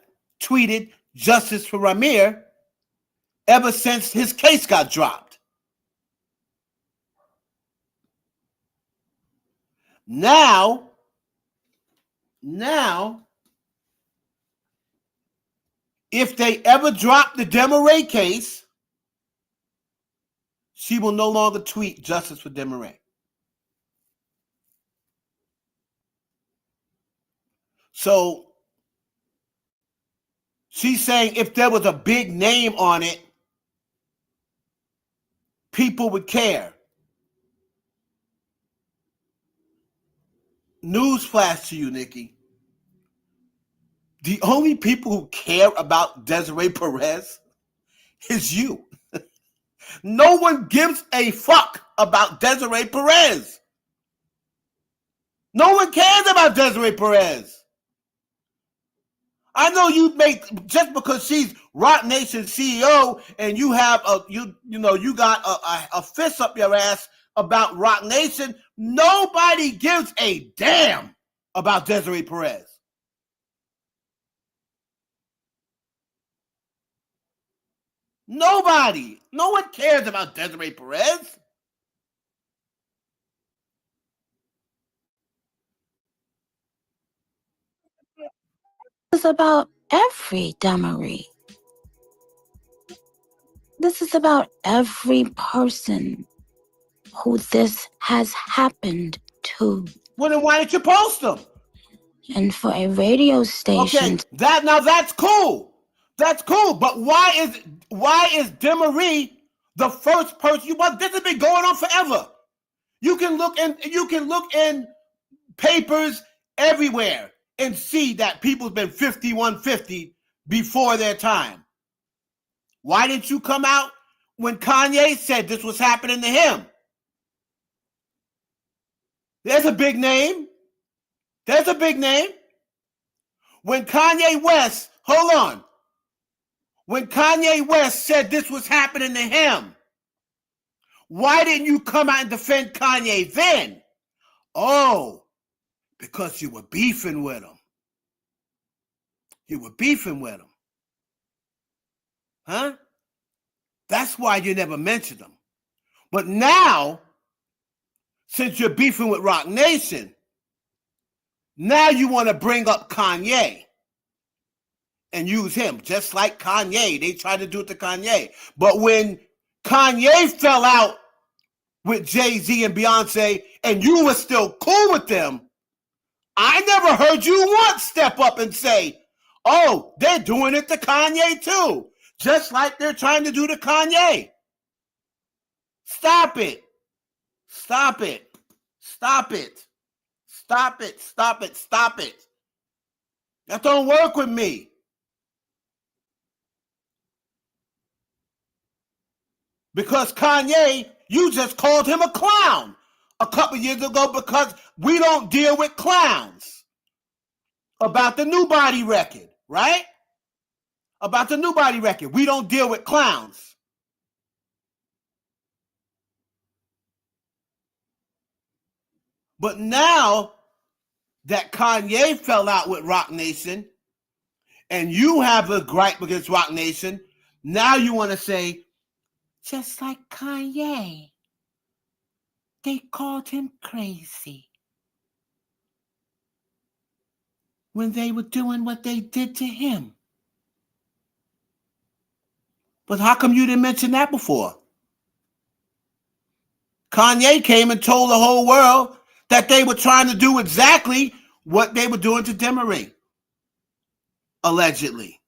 tweeted justice for Ramir ever since his case got dropped. Now, if they ever drop the Demaray case, she will no longer tweet justice for Demaray. So she's saying if there was a big name on it, people would care. Newsflash to you, Nicki. The only people who care about Desiree Perez is you. No one gives a fuck about Desiree Perez. No one cares about Desiree Perez. I know you make just because she's Rock Nation CEO and you have you got a fist up your ass about Rock Nation. Nobody gives a damn about Desiree Perez. Nobody. No one cares about Desiree Perez. This is about every Demaray. This is about every person who this has happened to. Well, then why did you post them? And for a radio station. Okay, that's cool. That's cool. But why is Demaray the first person? This has been going on forever. You can look in papers everywhere and see that people's been 5150 before their time. Why didn't you come out when Kanye said this was happening to him? There's a big name. There's a big name. When Kanye West, hold on. When Kanye West said this was happening to him, why didn't you come out and defend Kanye then? Oh, because you were beefing with him. You were beefing with him. Huh? That's why you never mentioned him. But now, since you're beefing with Rock Nation, now you want to bring up Kanye. and use him, just like Kanye. They tried to do it to Kanye. But when Kanye fell out with Jay-Z and Beyonce, and you were still cool with them, I never heard you once step up and say, oh, they're doing it to Kanye too, just like they're trying to do to Kanye. Stop it. Stop it. Stop it. Stop it. Stop it. Stop it. That don't work with me. Because Kanye, you just called him a clown a couple years ago because we don't deal with clowns. About the New Body record, right? About the New Body record. We don't deal with clowns. But now that Kanye fell out with Roc Nation and you have a gripe against Roc Nation, now you want to say, just like Kanye, they called him crazy when they were doing what they did to him. But how come you didn't mention that before? Kanye came and told the whole world that they were trying to do exactly what they were doing to Demery, allegedly.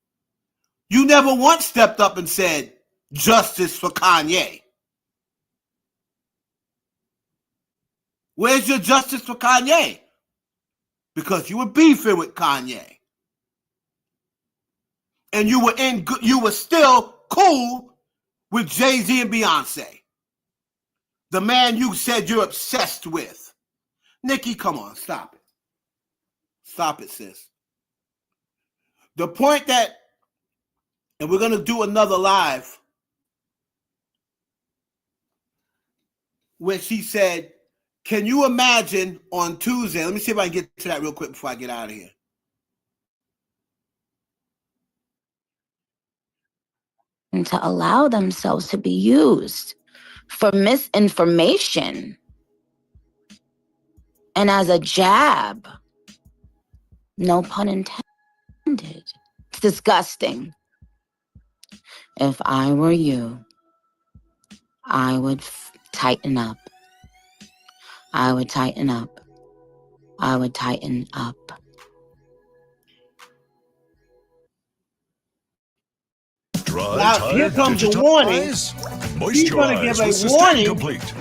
You never once stepped up and said, justice for Kanye. Where's your justice for Kanye? Because you were beefing with Kanye. And you were still cool with Jay-Z and Beyonce. The man you said you're obsessed with. Nicki, come on, stop it. Stop it, sis. The point that, and we're going to do another live, where she said, can you imagine on Tuesday, let me see if I can get to that real quick before I get out of here. And to allow themselves to be used for misinformation and as a jab. No pun intended. It's disgusting. If I were you, I would tighten up. I would tighten up. I would tighten up. Dry, Now, tired, here comes the warning. He's going to give a warning complete.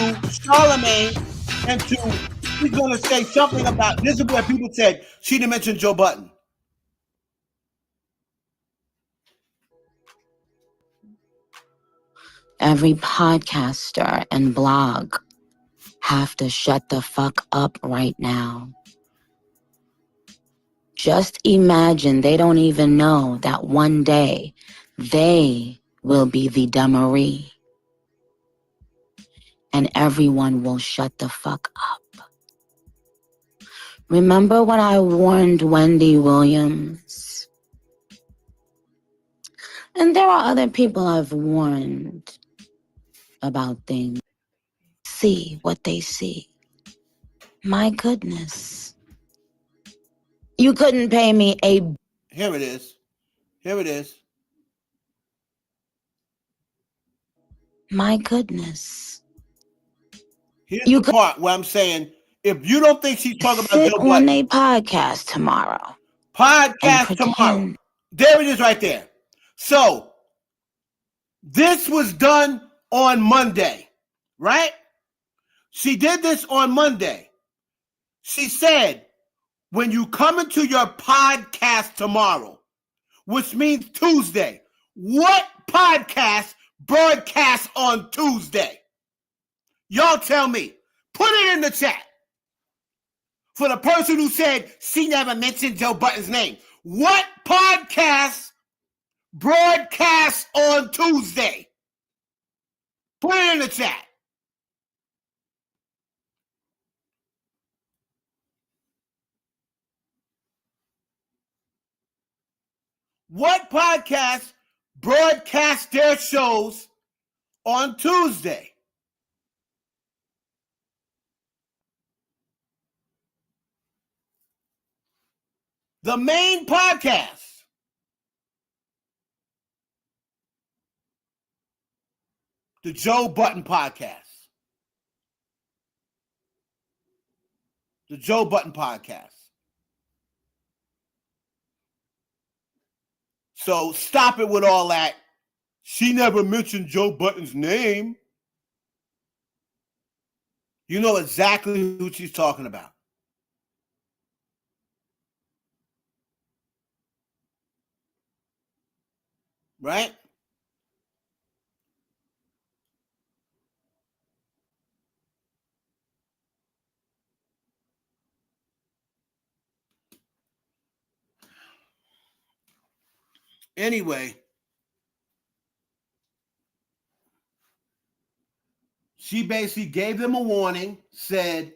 to Charlamange and he's going to say something about, this is where people said she didn't mention Joe Budden. Every podcaster and blog have to shut the fuck up right now. Just imagine they don't even know that one day they will be the Demery. And everyone will shut the fuck up. Remember when I warned Wendy Williams? And there are other people I've warned about things. See what they see. My goodness. You couldn't pay me a... Here it is. Here it is. My goodness. Here's the part where I'm saying, if you don't think she's talking about Joe Budden, on a podcast tomorrow. Podcast tomorrow. There it is right there. So, this was done on Monday, right? She did this on Monday. She said, when you come into your podcast tomorrow, which means Tuesday, what podcast broadcasts on Tuesday? Y'all tell me. Put it in the chat. For the person who said she never mentioned Joe Budden's name. What podcast broadcasts on Tuesday? Put it in the chat. What podcast broadcast their shows on Tuesday? The main podcast. The Joe Budden podcast. The Joe Budden podcast. So stop it with all that. She never mentioned Joe Budden's name. You know exactly who she's talking about. Right? Anyway, she basically gave them a warning, said,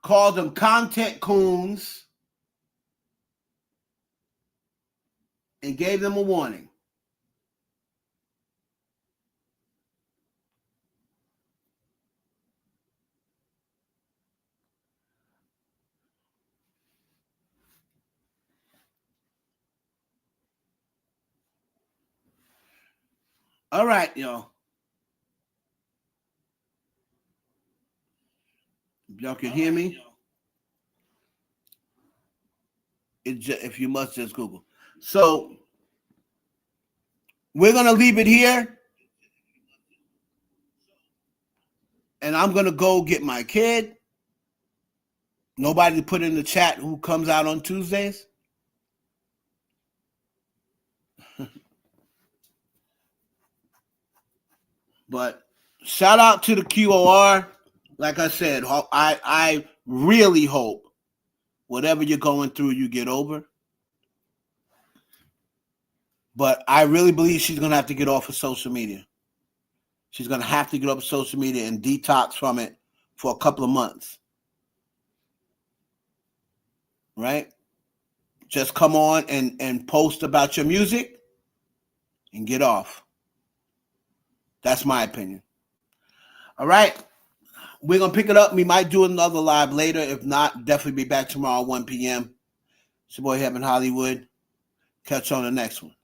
called them content coons, and gave them a warning. All right, y'all. Y'all can hear me? If you must, just Google. So we're going to leave it here. And I'm going to go get my kid. Nobody put in the chat who comes out on Tuesdays. But shout out to the QOR. Like I said, I really hope whatever you're going through, you get over. But I really believe she's going to have to get off of social media. She's going to have to get off of social media and detox from it for a couple of months. Right? Just come on and post about your music and get off. That's my opinion. All right. We're going to pick it up. We might do another live later. If not, definitely be back tomorrow at 1 p.m. It's your boy Heaven Hollywood. Catch you on the next one.